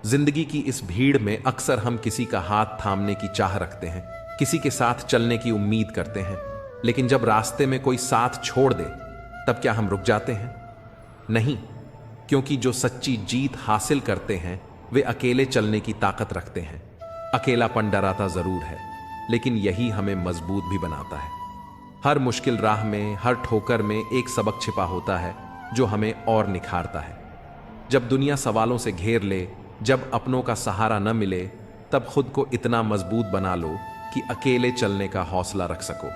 जिंदगी की इस भीड़ में अक्सर हम किसी का हाथ थामने की चाह रखते हैं, किसी के साथ चलने की उम्मीद करते हैं, लेकिन जब रास्ते में कोई साथ छोड़ दे तब क्या हम रुक जाते हैं? नहीं, क्योंकि जो सच्ची जीत हासिल करते हैं वे अकेले चलने की ताकत रखते हैं। अकेलापन डराता जरूर है, लेकिन यही हमें मजबूत भी बनाता है। हर मुश्किल राह में, हर ठोकर में एक सबक छिपा होता है जो हमें और निखारता है। जब दुनिया सवालों से घेर ले, जब अपनों का सहारा न मिले, तब खुद को इतना मजबूत बना लो कि अकेले चलने का हौसला रख सको।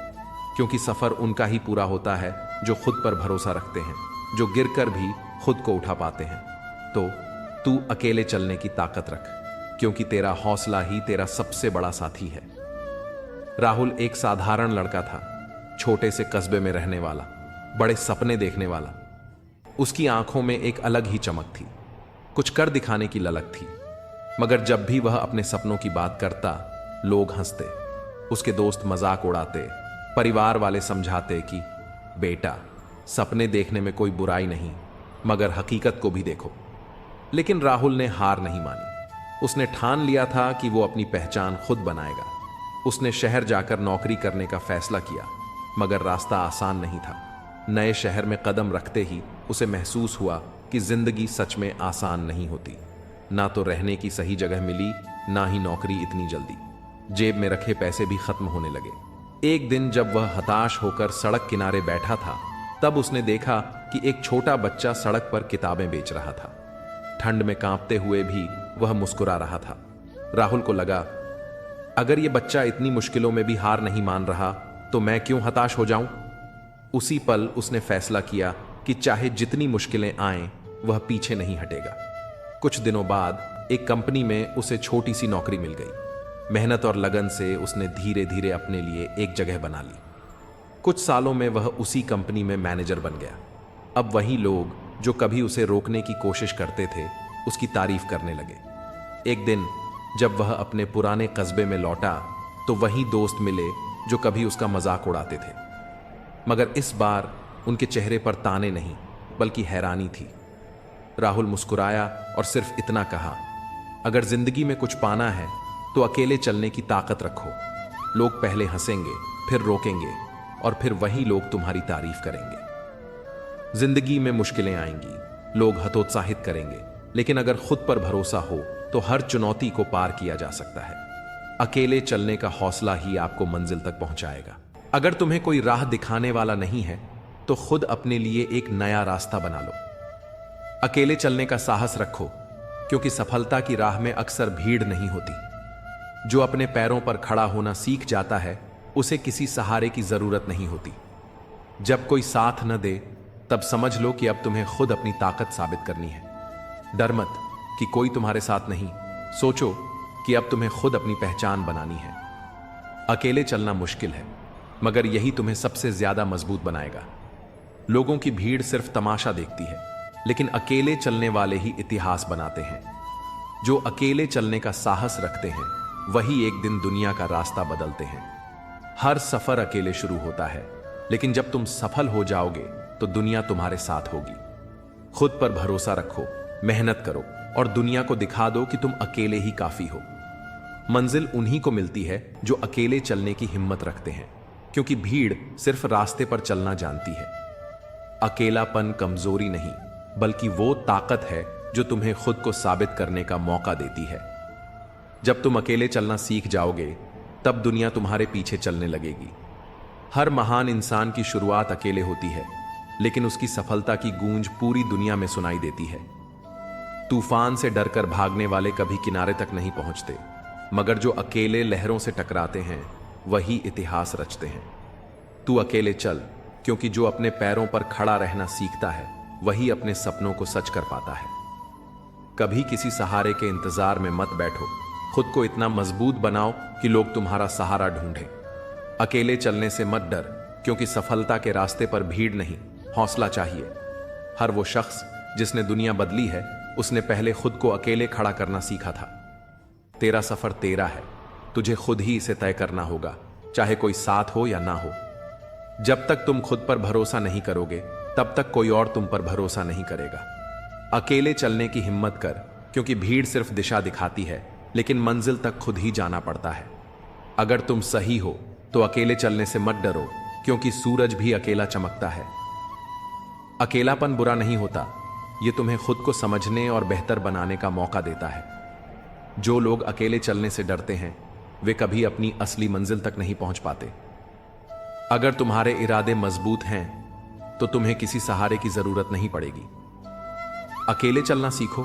क्योंकि सफर उनका ही पूरा होता है जो खुद पर भरोसा रखते हैं, जो गिरकर भी खुद को उठा पाते हैं। तो तू अकेले चलने की ताकत रख, क्योंकि तेरा हौसला ही तेरा सबसे बड़ा साथी है। राहुल एक साधारण लड़का था, छोटे से कस्बे में रहने वाला, बड़े सपने देखने वाला। उसकी आंखों में एक अलग ही चमक थी, कुछ कर दिखाने की ललक थी। मगर जब भी वह अपने सपनों की बात करता, लोग हंसते, उसके दोस्त मजाक उड़ाते, परिवार वाले समझाते कि बेटा, सपने देखने में कोई बुराई नहीं, मगर हकीकत को भी देखो। लेकिन राहुल ने हार नहीं मानी। उसने ठान लिया था कि वो अपनी पहचान खुद बनाएगा। उसने शहर जाकर नौकरी करने का फैसला किया, मगर रास्ता आसान नहीं था। नए शहर में कदम रखते ही उसे महसूस हुआ कि जिंदगी सच में आसान नहीं होती। ना तो रहने की सही जगह मिली, ना ही नौकरी इतनी जल्दी। जेब में रखे पैसे भी खत्म होने लगे। एक दिन जब वह हताश होकर सड़क किनारे बैठा था, तब उसने देखा कि एक छोटा बच्चा सड़क पर किताबें बेच रहा था। ठंड में कांपते हुए भी वह मुस्कुरा रहा था। राहुल को लगा, अगर यह बच्चा इतनी मुश्किलों में भी हार नहीं मान रहा, तो मैं क्यों हताश हो जाऊं? उसी पल उसने फैसला किया कि चाहे जितनी मुश्किलें आएं, वह पीछे नहीं हटेगा। कुछ दिनों बाद एक कंपनी में उसे छोटी सी नौकरी मिल गई। मेहनत और लगन से उसने धीरे धीरे अपने लिए एक जगह बना ली। कुछ सालों में वह उसी कंपनी में मैनेजर बन गया। अब वही लोग जो कभी उसे रोकने की कोशिश करते थे, उसकी तारीफ करने लगे। एक दिन जब वह अपने पुराने कस्बे में लौटा, तो वही दोस्त मिले जो कभी उसका मजाक उड़ाते थे। मगर इस बार उनके चेहरे पर ताने नहीं, बल्कि हैरानी थी। राहुल मुस्कुराया और सिर्फ इतना कहा, अगर जिंदगी में कुछ पाना है तो अकेले चलने की ताकत रखो। लोग पहले हंसेंगे, फिर रोकेंगे, और फिर वही लोग तुम्हारी तारीफ करेंगे। जिंदगी में मुश्किलें आएंगी, लोग हतोत्साहित करेंगे, लेकिन अगर खुद पर भरोसा हो तो हर चुनौती को पार किया जा सकता है। अकेले चलने का हौसला ही आपको मंजिल तक पहुंचाएगा। अगर तुम्हें कोई राह दिखाने वाला नहीं है, तो खुद अपने लिए एक नया रास्ता बना लो। अकेले चलने का साहस रखो, क्योंकि सफलता की राह में अक्सर भीड़ नहीं होती। जो अपने पैरों पर खड़ा होना सीख जाता है, उसे किसी सहारे की जरूरत नहीं होती। जब कोई साथ न दे, तब समझ लो कि अब तुम्हें खुद अपनी ताकत साबित करनी है। डर मत कि कोई तुम्हारे साथ नहीं, सोचो कि अब तुम्हें खुद अपनी पहचान बनानी है। अकेले चलना मुश्किल है, मगर यही तुम्हें सबसे ज्यादा मजबूत बनाएगा। लोगों की भीड़ सिर्फ तमाशा देखती है, लेकिन अकेले चलने वाले ही इतिहास बनाते हैं। जो अकेले चलने का साहस रखते हैं, वही एक दिन दुनिया का रास्ता बदलते हैं। हर सफर अकेले शुरू होता है, लेकिन जब तुम सफल हो जाओगे तो दुनिया तुम्हारे साथ होगी। खुद पर भरोसा रखो, मेहनत करो और दुनिया को दिखा दो कि तुम अकेले ही काफी हो। मंजिल उन्हीं को मिलती है जो अकेले चलने की हिम्मत रखते हैं, क्योंकि भीड़ सिर्फ रास्ते पर चलना जानती है। अकेलापन कमजोरी नहीं, बल्कि वो ताकत है जो तुम्हें खुद को साबित करने का मौका देती है। जब तुम अकेले चलना सीख जाओगे, तब दुनिया तुम्हारे पीछे चलने लगेगी। हर महान इंसान की शुरुआत अकेले होती है, लेकिन उसकी सफलता की गूंज पूरी दुनिया में सुनाई देती है। तूफान से डरकर भागने वाले कभी किनारे तक नहीं पहुंचते, मगर जो अकेले लहरों से टकराते हैं, वही इतिहास रचते हैं। तू अकेले चल, क्योंकि जो अपने पैरों पर खड़ा रहना सीखता है, वही अपने सपनों को सच कर पाता है। कभी किसी सहारे के इंतजार में मत बैठो, खुद को इतना मजबूत बनाओ कि लोग तुम्हारा सहारा ढूंढें। अकेले चलने से मत डर, क्योंकि सफलता के रास्ते पर भीड़ नहीं, हौसला चाहिए। हर वो शख्स जिसने दुनिया बदली है, उसने पहले खुद को अकेले खड़ा करना सीखा था। तेरा सफर तेरा है, तुझे खुद ही इसे तय करना होगा, चाहे कोई साथ हो या ना हो। जब तक तुम खुद पर भरोसा नहीं करोगे, तब तक कोई और तुम पर भरोसा नहीं करेगा। अकेले चलने की हिम्मत कर, क्योंकि भीड़ सिर्फ दिशा दिखाती है, लेकिन मंजिल तक खुद ही जाना पड़ता है। अगर तुम सही हो तो अकेले चलने से मत डरो, क्योंकि सूरज भी अकेला चमकता है। अकेलापन बुरा नहीं होता, ये तुम्हें खुद को समझने और बेहतर बनाने का मौका देता है। जो लोग अकेले चलने से डरते हैं वे कभी अपनी असली मंजिल तक नहीं पहुंच पाते। अगर तुम्हारे इरादे मजबूत हैं तो तुम्हें किसी सहारे की जरूरत नहीं पड़ेगी। अकेले चलना सीखो,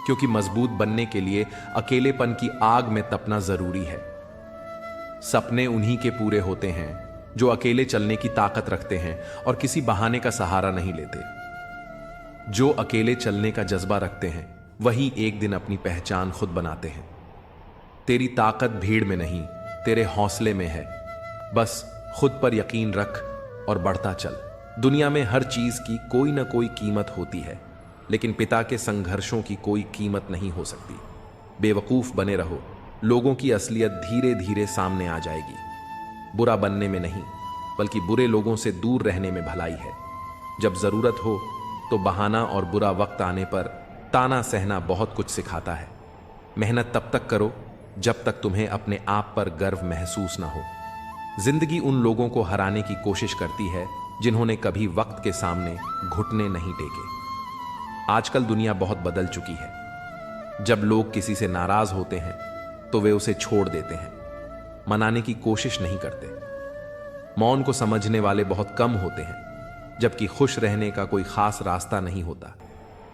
क्योंकि मजबूत बनने के लिए अकेलेपन की आग में तपना जरूरी है। सपने उन्हीं के पूरे होते हैं जो अकेले चलने की ताकत रखते हैं और किसी बहाने का सहारा नहीं लेते। जो अकेले चलने का जज्बा रखते हैं वही एक दिन अपनी पहचान खुद बनाते हैं। तेरी ताकत भीड़ में नहीं, तेरे हौसले में है। बस खुद पर यकीन रख और बढ़ता चल। दुनिया में हर चीज की कोई ना कोई कीमत होती है, लेकिन पिता के संघर्षों की कोई कीमत नहीं हो सकती। बेवकूफ बने रहो, लोगों की असलियत धीरे धीरे सामने आ जाएगी। बुरा बनने में नहीं, बल्कि बुरे लोगों से दूर रहने में भलाई है। जब जरूरत हो तो बहाना और बुरा वक्त आने पर ताना सहना बहुत कुछ सिखाता है। मेहनत तब तक करो जब तक तुम्हें अपने आप पर गर्व महसूस ना हो। जिंदगी उन लोगों को हराने की कोशिश करती है जिन्होंने कभी वक्त के सामने घुटने नहीं टेके। आजकल दुनिया बहुत बदल चुकी है। जब लोग किसी से नाराज होते हैं तो वे उसे छोड़ देते हैं, मनाने की कोशिश नहीं करते। मौन को समझने वाले बहुत कम होते हैं, जबकि खुश रहने का कोई खास रास्ता नहीं होता।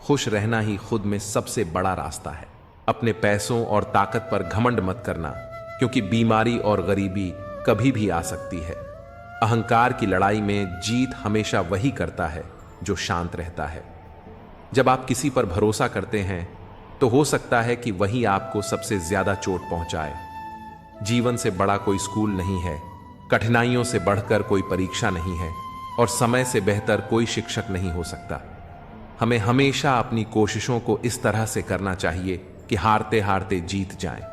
खुश रहना ही खुद में सबसे बड़ा रास्ता है। अपने पैसों और ताकत पर घमंड मत करना, क्योंकि बीमारी और गरीबी कभी भी आ सकती है। अहंकार की लड़ाई में जीत हमेशा वही करता है जो शांत रहता है। जब आप किसी पर भरोसा करते हैं तो हो सकता है कि वही आपको सबसे ज्यादा चोट पहुंचाए। जीवन से बड़ा कोई स्कूल नहीं है, कठिनाइयों से बढ़कर कोई परीक्षा नहीं है, और समय से बेहतर कोई शिक्षक नहीं हो सकता। हमें हमेशा अपनी कोशिशों को इस तरह से करना चाहिए कि हारते हारते जीत जाएं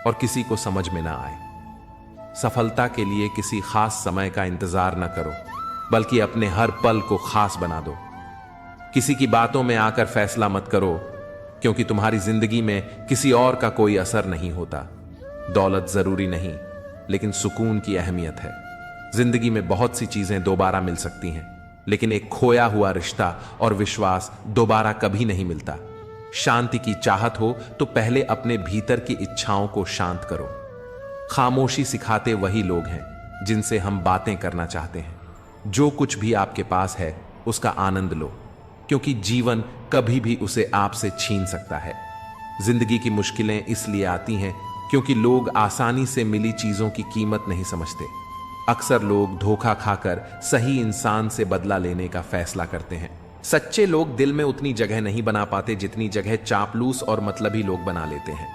और किसी को समझ में ना आए। सफलता के लिए किसी खास समय का इंतजार न करो, बल्कि अपने हर पल को खास बना दो। किसी की बातों में आकर फैसला मत करो, क्योंकि तुम्हारी जिंदगी में किसी और का कोई असर नहीं होता। दौलत जरूरी नहीं, लेकिन सुकून की अहमियत है। जिंदगी में बहुत सी चीजें दोबारा मिल सकती हैं, लेकिन एक खोया हुआ रिश्ता और विश्वास दोबारा कभी नहीं मिलता। शांति की चाहत हो तो पहले अपने भीतर की इच्छाओं को शांत करो। खामोशी सिखाते वही लोग हैं जिनसे हम बातें करना चाहते हैं। जो कुछ भी आपके पास है उसका आनंद लो, क्योंकि जीवन कभी भी उसे आपसे छीन सकता है। जिंदगी की मुश्किलें इसलिए आती हैं क्योंकि लोग आसानी से मिली चीजों की कीमत नहीं समझते। अक्सर लोग धोखा खाकर सही इंसान से बदला लेने का फैसला करते हैं। सच्चे लोग दिल में उतनी जगह नहीं बना पाते जितनी जगह चापलूस और मतलबी लोग बना लेते हैं।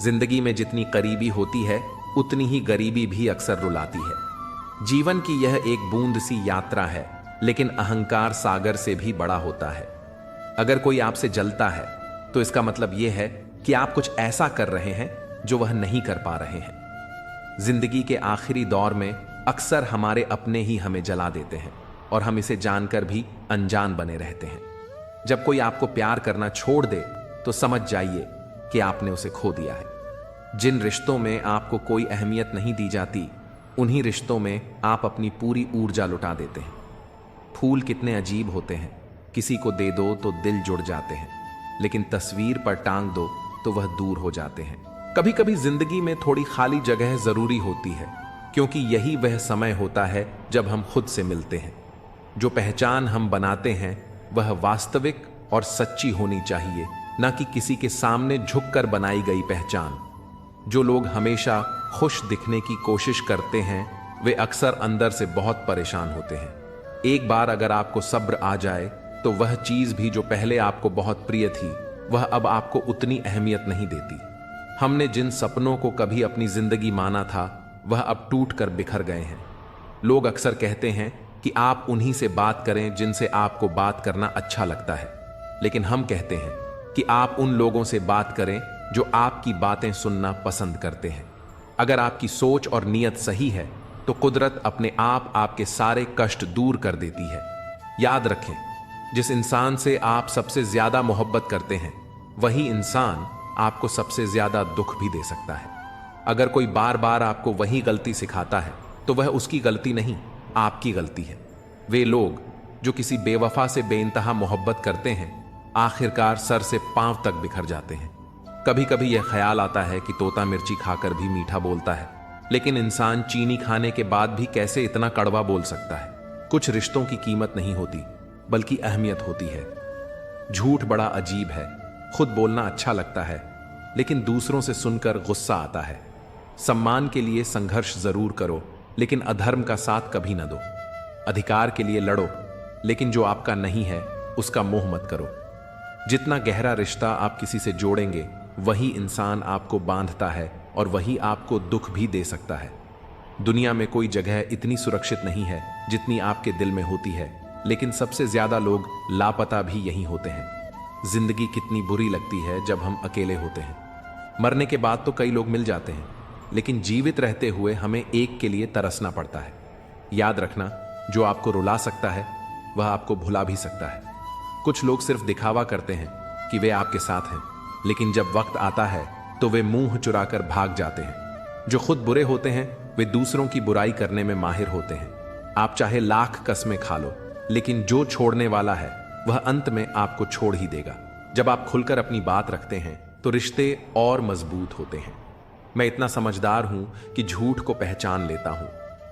जिंदगी में जितनी करीबी होती है उतनी ही गरीबी भी अक्सर रुलाती है। जीवन की यह एक बूंद सी यात्रा है, लेकिन अहंकार सागर से भी बड़ा होता है। अगर कोई आपसे जलता है तो इसका मतलब यह है कि आप कुछ ऐसा कर रहे हैं जो वह नहीं कर पा रहे हैं। जिंदगी के आखिरी दौर में अक्सर हमारे अपने ही हमें जला देते हैं, और हम इसे जानकर भी अनजान बने रहते हैं। जब कोई आपको प्यार करना छोड़ दे तो समझ जाइए कि आपने उसे खो दिया है। जिन रिश्तों में आपको कोई अहमियत नहीं दी जाती, उन्हीं रिश्तों में आप अपनी पूरी ऊर्जा लुटा देते हैं। फूल कितने अजीब होते हैं, किसी को दे दो तो दिल जुड़ जाते हैं, लेकिन तस्वीर पर टांग दो तो वह दूर हो जाते हैं। कभी कभी जिंदगी में थोड़ी खाली जगह जरूरी होती है, क्योंकि यही वह समय होता है जब हम खुद से मिलते हैं। जो पहचान हम बनाते हैं वह वास्तविक और सच्ची होनी चाहिए, न कि किसी के सामने झुककर बनाई गई पहचान। जो लोग हमेशा खुश दिखने की कोशिश करते हैं वे अक्सर अंदर से बहुत परेशान होते हैं। एक बार अगर आपको सब्र आ जाए तो वह चीज भी जो पहले आपको बहुत प्रिय थी वह अब आपको उतनी अहमियत नहीं देती। हमने जिन सपनों को कभी अपनी जिंदगी माना था वह अब टूट कर बिखर गए हैं। लोग अक्सर कहते हैं कि आप उन्हीं से बात करें जिनसे आपको बात करना अच्छा लगता है, लेकिन हम कहते हैं कि आप उन लोगों से बात करें जो आपकी बातें सुनना पसंद करते हैं। अगर आपकी सोच और नीयत सही है तो कुदरत अपने आप आपके सारे कष्ट दूर कर देती है। याद रखें, जिस इंसान से आप सबसे ज्यादा मोहब्बत करते हैं वही इंसान आपको सबसे ज्यादा दुख भी दे सकता है। अगर कोई बार बार आपको वही गलती सिखाता है तो वह उसकी गलती नहीं, आपकी गलती है। वे लोग जो किसी बेवफा से बेइंतहा मोहब्बत करते हैं आखिरकार सर से पांव तक बिखर जाते हैं। कभी कभी यह ख्याल आता है कि तोता मिर्ची खाकर भी मीठा बोलता है, लेकिन इंसान चीनी खाने के बाद भी कैसे इतना कड़वा बोल सकता है। कुछ रिश्तों की कीमत नहीं होती बल्कि अहमियत होती है। झूठ बड़ा अजीब है, खुद बोलना अच्छा लगता है लेकिन दूसरों से सुनकर गुस्सा आता है। सम्मान के लिए संघर्ष जरूर करो लेकिन अधर्म का साथ कभी न दो। अधिकार के लिए लड़ो लेकिन जो आपका नहीं है उसका मोह मत करो। जितना गहरा रिश्ता आप किसी से जोड़ेंगे वही इंसान आपको बांधता है और वही आपको दुख भी दे सकता है। दुनिया में कोई जगह इतनी सुरक्षित नहीं है जितनी आपके दिल में होती है, लेकिन सबसे ज्यादा लोग लापता भी यहीं होते हैं। जिंदगी कितनी बुरी लगती है जब हम अकेले होते हैं। मरने के बाद तो कई लोग मिल जाते हैं, लेकिन जीवित रहते हुए हमें एक के लिए तरसना पड़ता है। याद रखना, जो आपको रुला सकता है वह आपको भुला भी सकता है। कुछ लोग सिर्फ दिखावा करते हैं कि वे आपके साथ हैं, लेकिन जब वक्त आता है तो वे मुंह चुराकर भाग जाते हैं। जो खुद बुरे होते हैं वे दूसरों की बुराई करने में माहिर होते हैं। आप चाहे लाख कस्में खा लो, लेकिन जो छोड़ने वाला है वह अंत में आपको छोड़ ही देगा। जब आप खुलकर अपनी बात रखते हैं तो रिश्ते और मजबूत होते हैं। मैं इतना समझदार हूं कि झूठ को पहचान लेता हूं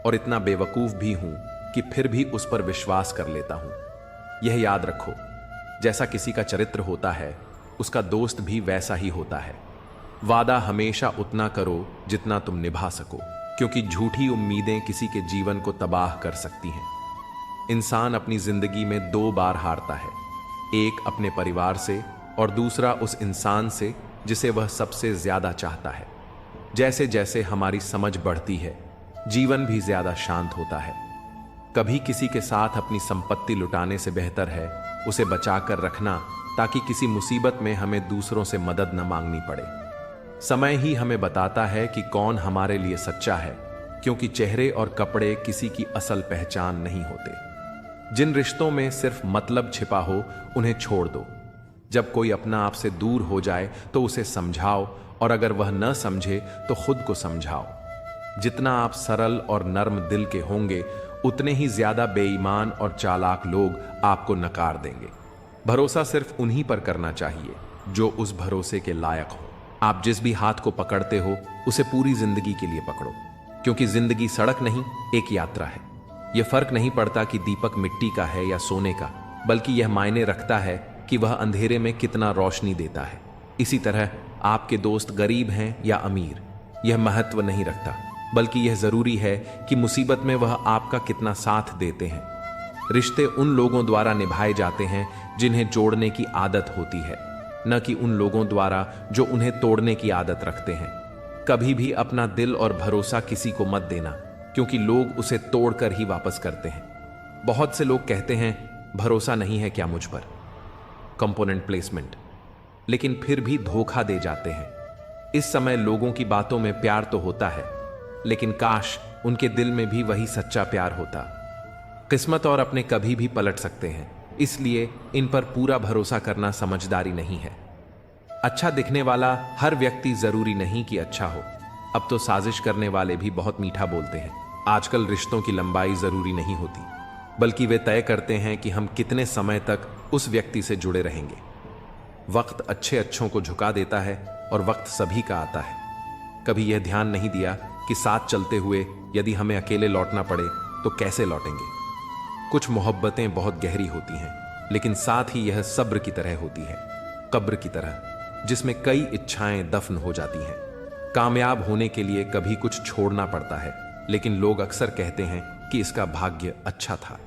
और इतना बेवकूफ भी हूं कि फिर भी उस पर विश्वास कर लेता हूं। यह याद रखो, जैसा किसी का चरित्र होता है उसका दोस्त भी वैसा ही होता है। वादा हमेशा उतना करो जितना तुम निभा सको, क्योंकि झूठी उम्मीदें किसी के जीवन को तबाह कर सकती हैं। इंसान अपनी जिंदगी में 2 बार हारता है, एक अपने परिवार से और दूसरा उस इंसान से जिसे वह सबसे ज्यादा चाहता है। जैसे जैसे हमारी समझ बढ़ती है जीवन भी ज्यादा शांत होता है। कभी किसी के साथ अपनी संपत्ति लुटाने से बेहतर है उसे बचाकर रखना, ताकि किसी मुसीबत में हमें दूसरों से मदद न मांगनी पड़े। समय ही हमें बताता है कि कौन हमारे लिए सच्चा है, क्योंकि चेहरे और कपड़े किसी की असल पहचान नहीं होते। जिन रिश्तों में सिर्फ मतलब छिपा हो उन्हें छोड़ दो। जब कोई अपना आपसे दूर हो जाए तो उसे समझाओ, और अगर वह न समझे तो खुद को समझाओ। जितना आप सरल और नर्म दिल के होंगे उतने ही ज्यादा बेईमान और चालाक लोग आपको नकार देंगे। भरोसा सिर्फ उन्हीं पर करना चाहिए जो उस भरोसे के लायक हो। आप जिस भी हाथ को पकड़ते हो उसे पूरी जिंदगी के लिए पकड़ो, क्योंकि जिंदगी सड़क नहीं एक यात्रा है। यह फर्क नहीं पड़ता कि दीपक मिट्टी का है या सोने का, बल्कि यह मायने रखता है कि वह अंधेरे में कितना रोशनी देता है। इसी तरह आपके दोस्त गरीब हैं या अमीर, यह महत्व नहीं रखता, बल्कि यह जरूरी है कि मुसीबत में वह आपका कितना साथ देते हैं। रिश्ते उन लोगों द्वारा निभाए जाते हैं जिन्हें जोड़ने की आदत होती है, न कि उन लोगों द्वारा जो उन्हें तोड़ने की आदत रखते हैं। कभी भी अपना दिल और भरोसा किसी को मत देना, क्योंकि लोग उसे तोड़कर ही वापस करते हैं। बहुत से लोग कहते हैं भरोसा नहीं है क्या मुझ पर, कंपोनेंट प्लेसमेंट, लेकिन फिर भी धोखा दे जाते हैं। इस समय लोगों की बातों में प्यार तो होता है, लेकिन काश उनके दिल में भी वही सच्चा प्यार होता। किस्मत और अपने कभी भी पलट सकते हैं, इसलिए इन पर पूरा भरोसा करना समझदारी नहीं है। अच्छा दिखने वाला हर व्यक्ति जरूरी नहीं कि अच्छा हो। अब तो साजिश करने वाले भी बहुत मीठा बोलते हैं। आजकल रिश्तों की लंबाई जरूरी नहीं होती, बल्कि वे तय करते हैं कि हम कितने समय तक उस व्यक्ति से जुड़े रहेंगे। वक्त अच्छे अच्छों को झुका देता है और वक्त सभी का आता है। कभी यह ध्यान नहीं दिया कि साथ चलते हुए यदि हमें अकेले लौटना पड़े तो कैसे लौटेंगे। कुछ मोहब्बतें बहुत गहरी होती हैं, लेकिन साथ ही यह सब्र की तरह होती है, कब्र की तरह, जिसमें कई इच्छाएं दफन हो जाती हैं। कामयाब होने के लिए कभी कुछ छोड़ना पड़ता है, लेकिन लोग अक्सर कहते हैं कि इसका भाग्य अच्छा था।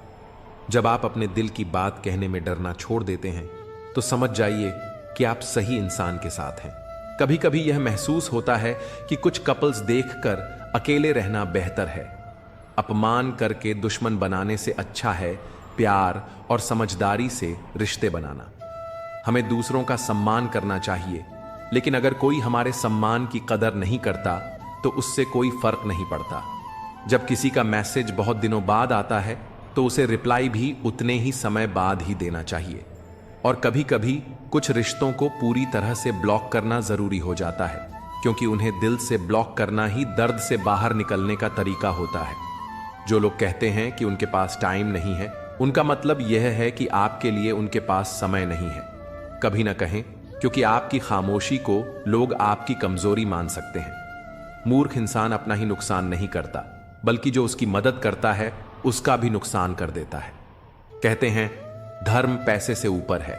जब आप अपने दिल की बात कहने में डरना छोड़ देते हैं तो समझ जाइए कि आप सही इंसान के साथ हैं। कभी कभी यह महसूस होता है कि कुछ कपल्स देखकर अकेले रहना बेहतर है। अपमान करके दुश्मन बनाने से अच्छा है प्यार और समझदारी से रिश्ते बनाना। हमें दूसरों का सम्मान करना चाहिए, लेकिन अगर कोई हमारे सम्मान की कदर नहीं करता तो उससे कोई फर्क नहीं पड़ता। जब किसी का मैसेज बहुत दिनों बाद आता है तो उसे रिप्लाई भी उतने ही समय बाद ही देना चाहिए। और कभी कभी कुछ रिश्तों को पूरी तरह से ब्लॉक करना जरूरी हो जाता है, क्योंकि उन्हें दिल से ब्लॉक करना ही दर्द से बाहर निकलने का तरीका होता है। जो लोग कहते हैं कि उनके पास टाइम नहीं है, उनका मतलब यह है कि आपके लिए उनके पास समय नहीं है। कभी ना कहें, क्योंकि आपकी खामोशी को लोग आपकी कमजोरी मान सकते हैं। मूर्ख इंसान अपना ही नुकसान नहीं करता, बल्कि जो उसकी मदद करता है उसका भी नुकसान कर देता है। कहते हैं धर्म पैसे से ऊपर है,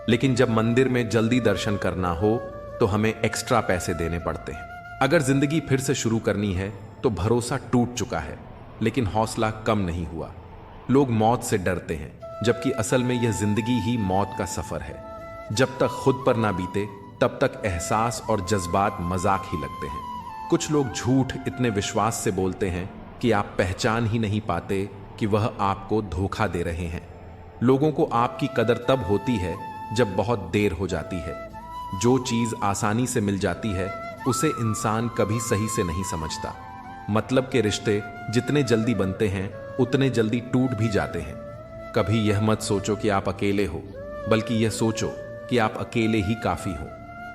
लेकिन जब मंदिर में जल्दी दर्शन करना हो तो हमें एक्स्ट्रा पैसे देने पड़ते हैं। अगर जिंदगी फिर से शुरू करनी है तो भरोसा टूट चुका है, लेकिन हौसला कम नहीं हुआ। लोग मौत से डरते हैं, जबकि असल में यह जिंदगी ही मौत का सफर है। जब तक खुद पर ना बीते तब तक एहसास और जज्बात मजाक ही लगते हैं। कुछ लोग झूठ इतने विश्वास से बोलते हैं कि आप पहचान ही नहीं पाते कि वह आपको धोखा दे रहे हैं। लोगों को आपकी कदर तब होती है जब बहुत देर हो जाती है। जो चीज आसानी से मिल जाती है उसे इंसान कभी सही से नहीं समझता। मतलब के रिश्ते जितने जल्दी बनते हैं उतने जल्दी टूट भी जाते हैं। कभी यह मत सोचो कि आप अकेले हो, बल्कि यह सोचो कि आप अकेले ही काफी हो।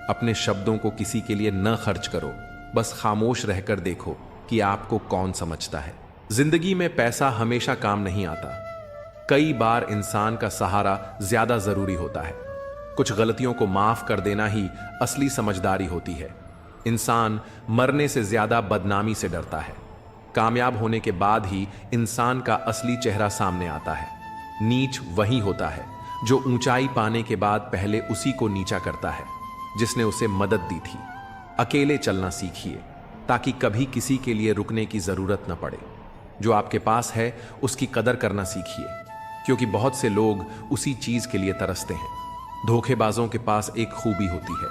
अपने शब्दों को किसी के लिए न खर्च करो, बस खामोश रहकर देखो कि आपको कौन समझता है। जिंदगी में पैसा हमेशा काम नहीं आता। कई बार इंसान का सहारा ज्यादा जरूरी होता है। कुछ गलतियों को माफ कर देना ही असली समझदारी होती है। इंसान मरने से ज्यादा बदनामी से डरता है। कामयाब होने के बाद ही इंसान का असली चेहरा सामने आता है। नीच वही होता है जो ऊंचाई पाने के बाद पहले उसी को नीचा करता है जिसने उसे मदद दी थी। अकेले चलना सीखिए ताकि कभी किसी के लिए रुकने की जरूरत न पड़े। जो आपके पास है उसकी कदर करना सीखिए, क्योंकि बहुत से लोग उसी चीज के लिए तरसते हैं। धोखेबाजों के पास एक खूबी होती है,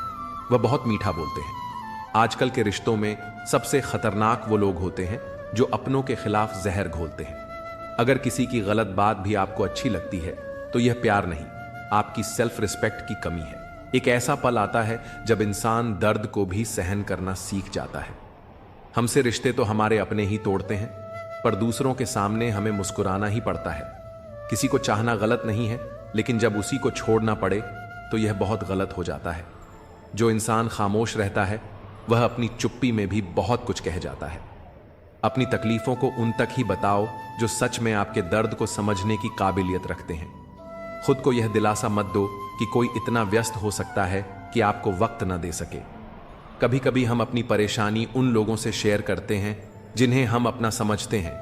वह बहुत मीठा बोलते हैं। आजकल के रिश्तों में सबसे खतरनाक वो लोग होते हैं जो अपनों के खिलाफ जहर घोलते हैं। अगर किसी की गलत बात भी आपको अच्छी लगती है तो यह प्यार नहीं, आपकी सेल्फ रिस्पेक्ट की कमी है। एक ऐसा पल आता है जब इंसान दर्द को भी सहन करना सीख जाता है। हमसे रिश्ते तो हमारे अपने ही तोड़ते हैं, पर दूसरों के सामने हमें मुस्कुराना ही पड़ता है। किसी को चाहना गलत नहीं है, लेकिन जब उसी को छोड़ना पड़े तो यह बहुत गलत हो जाता है। जो इंसान खामोश रहता है वह अपनी चुप्पी में भी बहुत कुछ कह जाता है। अपनी तकलीफों को उन तक ही बताओ जो सच में आपके दर्द को समझने की काबिलियत रखते हैं। खुद को यह दिलासा मत दो कि कोई इतना व्यस्त हो सकता है कि आपको वक्त न दे सके। कभी कभी हम अपनी परेशानी उन लोगों से शेयर करते हैं जिन्हें हम अपना समझते हैं,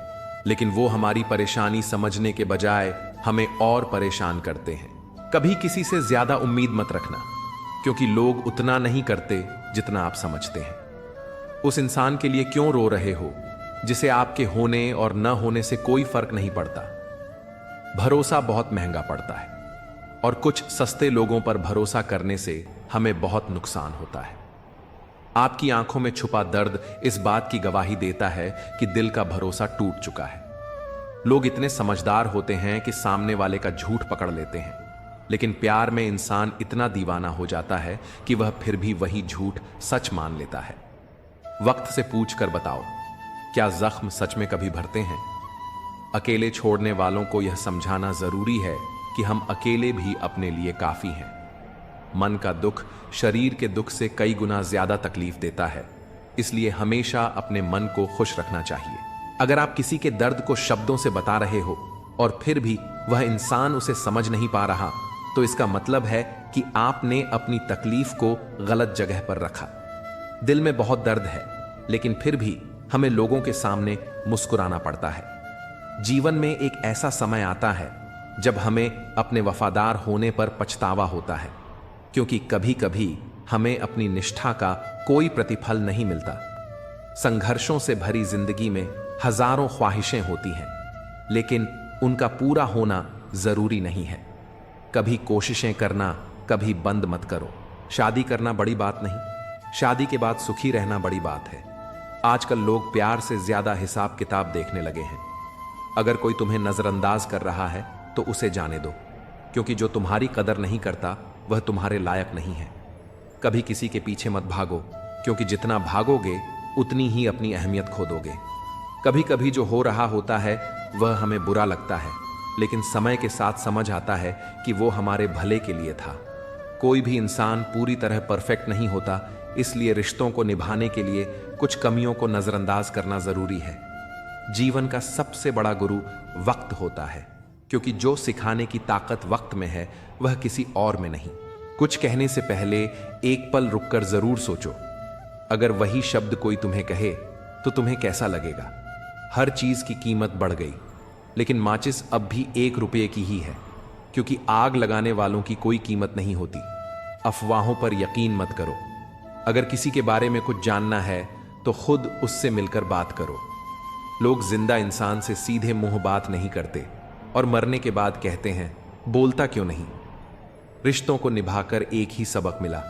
लेकिन वो हमारी परेशानी समझने के बजाय हमें और परेशान करते हैं। कभी किसी से ज्यादा उम्मीद मत रखना, क्योंकि लोग उतना नहीं करते जितना आप समझते हैं। उस इंसान के लिए क्यों रो रहे हो जिसे आपके होने और न होने से कोई फर्क नहीं पड़ता। भरोसा बहुत महंगा पड़ता है, और कुछ सस्ते लोगों पर भरोसा करने से हमें बहुत नुकसान होता है। आपकी आंखों में छुपा दर्द इस बात की गवाही देता है कि दिल का भरोसा टूट चुका है। लोग इतने समझदार होते हैं कि सामने वाले का झूठ पकड़ लेते हैं, लेकिन प्यार में इंसान इतना दीवाना हो जाता है कि वह फिर भी वही झूठ सच मान लेता है। वक्त से पूछ कर बताओ, क्या जख्म सच में कभी भरते हैं? अकेले छोड़ने वालों को यह समझाना जरूरी है कि हम अकेले भी अपने लिए काफी हैं। मन का दुख शरीर के दुख से कई गुना ज्यादा तकलीफ देता है, इसलिए हमेशा अपने मन को खुश रखना चाहिए। अगर आप किसी के दर्द को शब्दों से बता रहे हो और फिर भी वह इंसान उसे समझ नहीं पा रहा, तो इसका मतलब है कि आपने अपनी तकलीफ को गलत जगह पर रखा। दिल में बहुत दर्द है, लेकिन फिर भी हमें लोगों के सामने मुस्कुराना पड़ता है। जीवन में एक ऐसा समय आता है जब हमें अपने वफादार होने पर पछतावा होता है, क्योंकि कभी कभी हमें अपनी निष्ठा का कोई प्रतिफल नहीं मिलता। संघर्षों से भरी जिंदगी में हजारों ख्वाहिशें होती हैं, लेकिन उनका पूरा होना जरूरी नहीं है। कभी कोशिशें करना कभी बंद मत करो। शादी करना बड़ी बात नहीं, शादी के बाद सुखी रहना बड़ी बात है। आजकल लोग प्यार से ज्यादा हिसाब किताब देखने लगे हैं। अगर कोई तुम्हें नजरअंदाज कर रहा है तो उसे जाने दो, क्योंकि जो तुम्हारी कदर नहीं करता वह तुम्हारे लायक नहीं है। कभी किसी के पीछे मत भागो, क्योंकि जितना भागोगे उतनी ही अपनी अहमियत खो दोगे। कभी कभी जो हो रहा होता है वह हमें बुरा लगता है, लेकिन समय के साथ समझ आता है कि वो हमारे भले के लिए था। कोई भी इंसान पूरी तरह परफेक्ट नहीं होता, इसलिए रिश्तों को निभाने के लिए कुछ कमियों को नजरअंदाज करना जरूरी है। जीवन का सबसे बड़ा गुरु वक्त होता है, क्योंकि जो सिखाने की ताकत वक्त में है वह किसी और में नहीं। कुछ कहने से पहले एक पल रुककर जरूर सोचो। अगर वही शब्द कोई तुम्हें कहे तो तुम्हें कैसा लगेगा? हर चीज की कीमत बढ़ गई, लेकिन माचिस अब भी 1 रुपये की ही है, क्योंकि आग लगाने वालों की कोई कीमत नहीं होती। अफवाहों पर यकीन मत करो। अगर किसी के बारे में कुछ जानना है तो खुद उससे मिलकर बात करो। लोग जिंदा इंसान से सीधे मुंह बात नहीं करते और मरने के बाद कहते हैं बोलता क्यों नहीं। रिश्तों को निभाकर एक ही सबक मिला,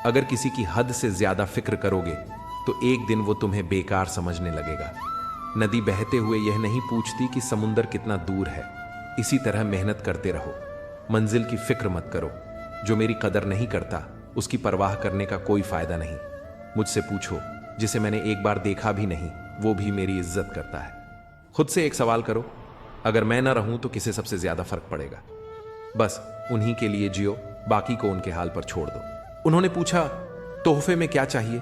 अगर किसी की हद से ज्यादा फिक्र करोगे तो एक दिन वो तुम्हें बेकार समझने लगेगा। नदी बहते हुए यह नहीं पूछती कि समुंदर कितना दूर है। इसी तरह मेहनत करते रहो, मंजिल की फिक्र मत करो। जो मेरी कदर नहीं करता उसकी परवाह करने का कोई फायदा नहीं। मुझसे पूछो, जिसे मैंने एक बार देखा भी नहीं वो भी मेरी इज्जत करता है। खुद से एक सवाल करो, अगर मैं ना रहूं तो किसे सबसे ज्यादा फर्क पड़ेगा? बस उन्हीं के लिए जियो, बाकी को उनके हाल पर छोड़ दो। उन्होंने पूछा, तोहफे में क्या चाहिए?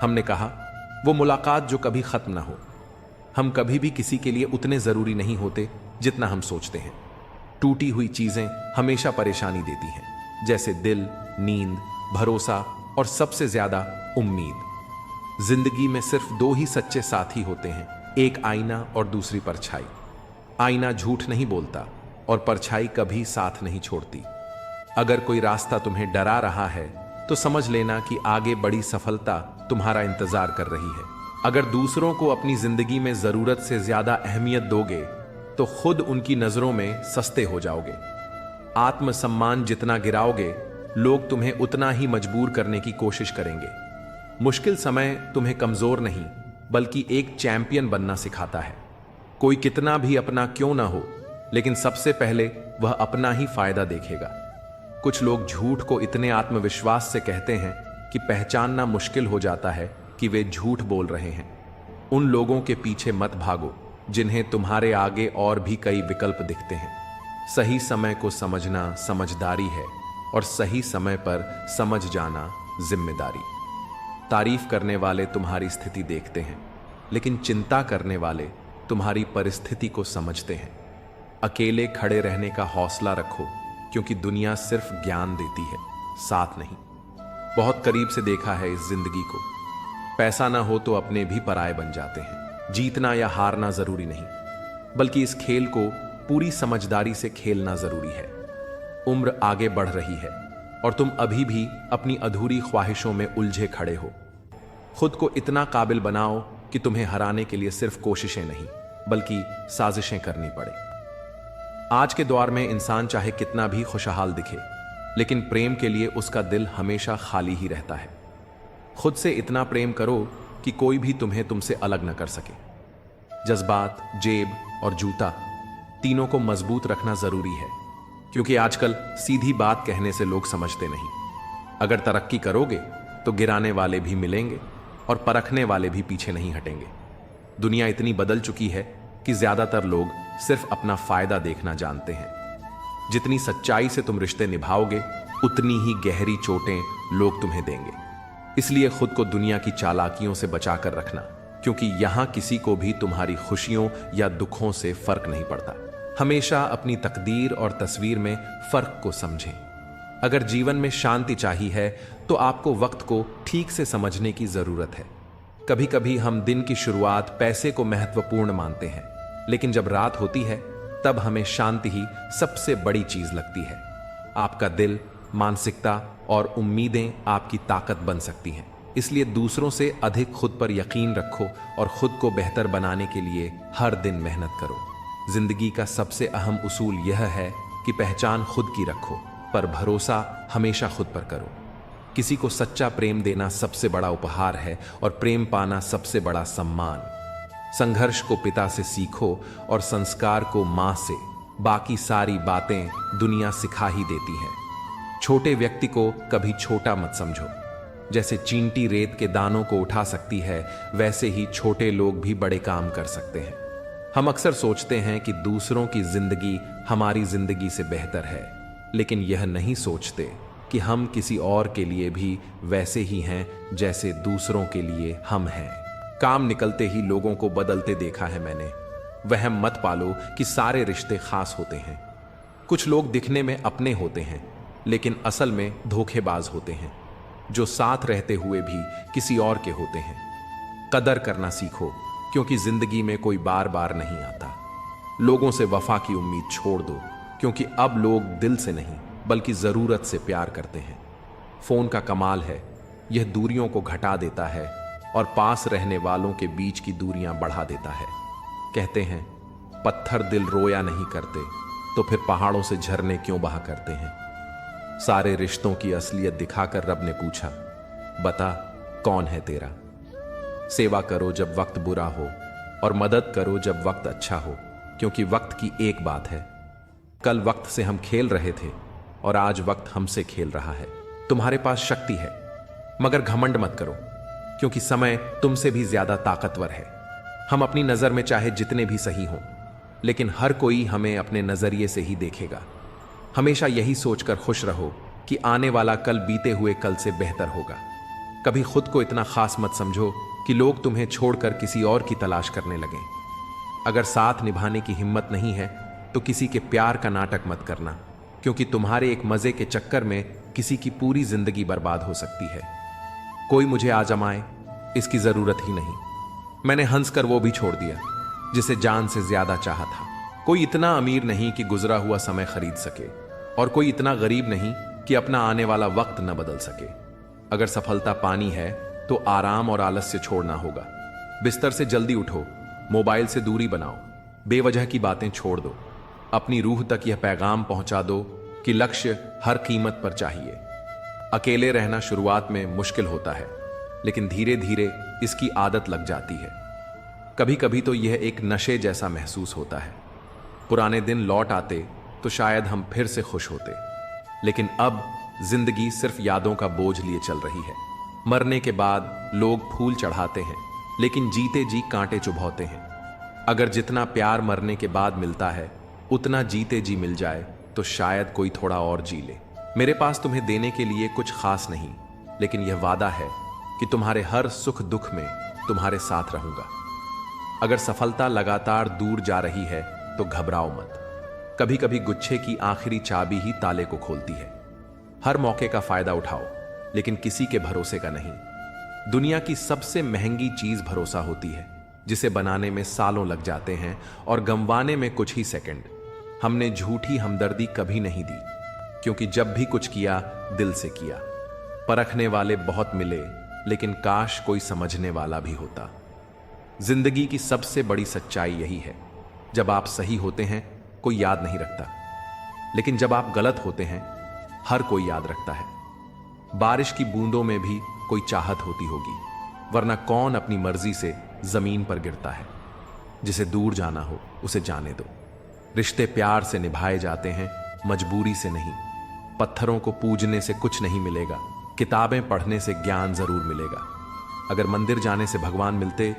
हमने कहा, वो मुलाकात जो कभी खत्म ना हो। हम कभी भी किसी के लिए उतने जरूरी नहीं होते जितना हम सोचते हैं। टूटी हुई चीजें हमेशा परेशानी देती हैं, जैसे दिल, नींद, भरोसा और सबसे ज्यादा उम्मीद। जिंदगी में सिर्फ 2 ही सच्चे साथी होते हैं, एक आईना और दूसरी परछाई। आईना झूठ नहीं बोलता और परछाई कभी साथ नहीं छोड़ती। अगर कोई रास्ता तुम्हें डरा रहा है तो समझ लेना कि आगे बड़ी सफलता तुम्हारा इंतजार कर रही है। अगर दूसरों को अपनी जिंदगी में जरूरत से ज्यादा अहमियत दोगे तो खुद उनकी नजरों में सस्ते हो जाओगे। आत्मसम्मान जितना गिराओगे, लोग तुम्हें उतना ही मजबूर करने की कोशिश करेंगे। मुश्किल समय तुम्हें कमजोर नहीं बल्कि एक चैंपियन बनना सिखाता है। कोई कितना भी अपना क्यों ना हो, लेकिन सबसे पहले वह अपना ही फायदा देखेगा। कुछ लोग झूठ को इतने आत्मविश्वास से कहते हैं कि पहचानना मुश्किल हो जाता है कि वे झूठ बोल रहे हैं। उन लोगों के पीछे मत भागो जिन्हें तुम्हारे आगे और भी कई विकल्प दिखते हैं। सही समय को समझना समझदारी है और सही समय पर समझ जाना जिम्मेदारी। तारीफ करने वाले तुम्हारी स्थिति देखते हैं, लेकिन चिंता करने वाले तुम्हारी परिस्थिति को समझते हैं। अकेले खड़े रहने का हौसला रखो, क्योंकि दुनिया सिर्फ ज्ञान देती है, साथ नहीं। बहुत करीब से देखा है इस जिंदगी को। पैसा ना हो तो अपने भी पराये बन जाते हैं। जीतना या हारना जरूरी नहीं, बल्कि इस खेल को पूरी समझदारी से खेलना जरूरी है। उम्र आगे बढ़ रही है और तुम अभी भी अपनी अधूरी ख्वाहिशों में उलझे खड़े हो। खुद को इतना काबिल बनाओ कि तुम्हें हराने के लिए सिर्फ कोशिशें नहीं बल्कि साजिशें करनी पड़े। आज के दौर में इंसान चाहे कितना भी खुशहाल दिखे, लेकिन प्रेम के लिए उसका दिल हमेशा खाली ही रहता है। खुद से इतना प्रेम करो कि कोई भी तुम्हें तुमसे अलग न कर सके। जज्बात, जेब और जूता तीनों को मजबूत रखना जरूरी है, क्योंकि आजकल सीधी बात कहने से लोग समझते नहीं। अगर तरक्की करोगे तो गिराने वाले भी मिलेंगे और परखने वाले भी पीछे नहीं हटेंगे। दुनिया इतनी बदल चुकी है कि ज्यादातर लोग सिर्फ अपना फायदा देखना जानते हैं। जितनी सच्चाई से तुम रिश्ते निभाओगे, उतनी ही गहरी चोटें लोग तुम्हें देंगे। इसलिए खुद को दुनिया की चालाकियों से बचाकर रखना, क्योंकि यहां किसी को भी तुम्हारी खुशियों या दुखों से फर्क नहीं पड़ता। हमेशा अपनी तकदीर और तस्वीर में फर्क को समझें। अगर जीवन में शांति चाहिए है तो आपको वक्त को ठीक से समझने की जरूरत है। कभी कभी हम दिन की शुरुआत पैसे को महत्वपूर्ण मानते हैं, लेकिन जब रात होती है तब हमें शांति ही सबसे बड़ी चीज लगती है। आपका दिल, मानसिकता और उम्मीदें आपकी ताकत बन सकती हैं। इसलिए दूसरों से अधिक खुद पर यकीन रखो और खुद को बेहतर बनाने के लिए हर दिन मेहनत करो। जिंदगी का सबसे अहम उसूल यह है कि पहचान खुद की रखो, पर भरोसा हमेशा खुद पर करो। किसी को सच्चा प्रेम देना सबसे बड़ा उपहार है और प्रेम पाना सबसे बड़ा सम्मान। संघर्ष को पिता से सीखो और संस्कार को मां से। बाकी सारी बातें दुनिया सिखा ही देती है। छोटे व्यक्ति को कभी छोटा मत समझो। जैसे चींटी रेत के दानों को उठा सकती है, वैसे ही छोटे लोग भी बड़े काम कर सकते हैं। हम अक्सर सोचते हैं कि दूसरों की जिंदगी हमारी जिंदगी से बेहतर है, लेकिन यह नहीं सोचते कि हम किसी और के लिए भी वैसे ही हैं जैसे दूसरों के लिए हम हैं। काम निकलते ही लोगों को बदलते देखा है मैंने। वहम मत पालो कि सारे रिश्ते खास होते हैं। कुछ लोग दिखने में अपने होते हैं, लेकिन असल में धोखेबाज होते हैं, जो साथ रहते हुए भी किसी और के होते हैं। कदर करना सीखो, क्योंकि जिंदगी में कोई बार बार नहीं आता। लोगों से वफा की उम्मीद छोड़ दो, क्योंकि अब लोग दिल से नहीं बल्कि जरूरत से प्यार करते हैं। फोन का कमाल है, यह दूरियों को घटा देता है और पास रहने वालों के बीच की दूरियां बढ़ा देता है। कहते हैं पत्थर दिल रोया नहीं करते, तो फिर पहाड़ों से झरने क्यों बहा करते हैं। सारे रिश्तों की असलियत दिखाकर रब ने पूछा, बता कौन है तेरा। सेवा करो जब वक्त बुरा हो और मदद करो जब वक्त अच्छा हो, क्योंकि वक्त की एक बात है, कल वक्त से हम खेल रहे थे और आज वक्त हमसे खेल रहा है। तुम्हारे पास शक्ति है, मगर घमंड मत करो, क्योंकि समय तुमसे भी ज्यादा ताकतवर है। हम अपनी नजर में चाहे जितने भी सही हों, लेकिन हर कोई हमें अपने नजरिए से ही देखेगा। हमेशा यही सोचकर खुश रहो कि आने वाला कल बीते हुए कल से बेहतर होगा। कभी खुद को इतना खास मत समझो कि लोग तुम्हें छोड़कर किसी और की तलाश करने लगें। अगर साथ निभाने की हिम्मत नहीं है तो किसी के प्यार का नाटक मत करना, क्योंकि तुम्हारे एक मजे के चक्कर में किसी की पूरी जिंदगी बर्बाद हो सकती है। कोई मुझे आजमाए इसकी जरूरत ही नहीं। मैंने हंसकर वो भी छोड़ दिया जिसे जान से ज्यादा चाहा था। कोई इतना अमीर नहीं कि गुजरा हुआ समय खरीद सके, और कोई इतना गरीब नहीं कि अपना आने वाला वक्त न बदल सके। अगर सफलता पानी है तो आराम और आलस्य छोड़ना होगा। बिस्तर से जल्दी उठो, मोबाइल से दूरी बनाओ, बेवजह की बातें छोड़ दो। अपनी रूह तक यह पैगाम पहुंचा दो कि लक्ष्य हर कीमत पर चाहिए। अकेले रहना शुरुआत में मुश्किल होता है, लेकिन धीरे धीरे इसकी आदत लग जाती है। कभी कभी तो यह एक नशे जैसा महसूस होता है। पुराने दिन लौट आते तो शायद हम फिर से खुश होते, लेकिन अब जिंदगी सिर्फ यादों का बोझ लिए चल रही है। मरने के बाद लोग फूल चढ़ाते हैं, लेकिन जीते जी कांटे चुभौते हैं। अगर जितना प्यार मरने के बाद मिलता है उतना जीते जी मिल जाए तो शायद कोई थोड़ा और जी ले। मेरे पास तुम्हें देने के लिए कुछ खास नहीं, लेकिन यह वादा है कि तुम्हारे हर सुख दुख में तुम्हारे साथ रहूंगा। अगर सफलता लगातार दूर जा रही है तो घबराओ मत। कभी कभी गुच्छे की आखिरी चाबी ही ताले को खोलती है। हर मौके का फायदा उठाओ, लेकिन किसी के भरोसे का नहीं। दुनिया की सबसे महंगी चीज भरोसा होती है, जिसे बनाने में सालों लग जाते हैं और गंवाने में कुछ ही सेकंड। हमने झूठी हमदर्दी कभी नहीं दी, क्योंकि जब भी कुछ किया दिल से किया। परखने वाले बहुत मिले, लेकिन काश कोई समझने वाला भी होता। जिंदगी की सबसे बड़ी सच्चाई यही है, जब आप सही होते हैं कोई याद नहीं रखता, लेकिन जब आप गलत होते हैं हर कोई याद रखता है। बारिश की बूंदों में भी कोई चाहत होती होगी, वरना कौन अपनी मर्जी से जमीन पर गिरता है। जिसे दूर जाना हो उसे जाने दो। रिश्ते प्यार से निभाए जाते हैं, मजबूरी से नहीं। पत्थरों को पूजने से कुछ नहीं मिलेगा, किताबें पढ़ने से ज्ञान जरूर मिलेगा। अगर मंदिर जाने से भगवान मिलते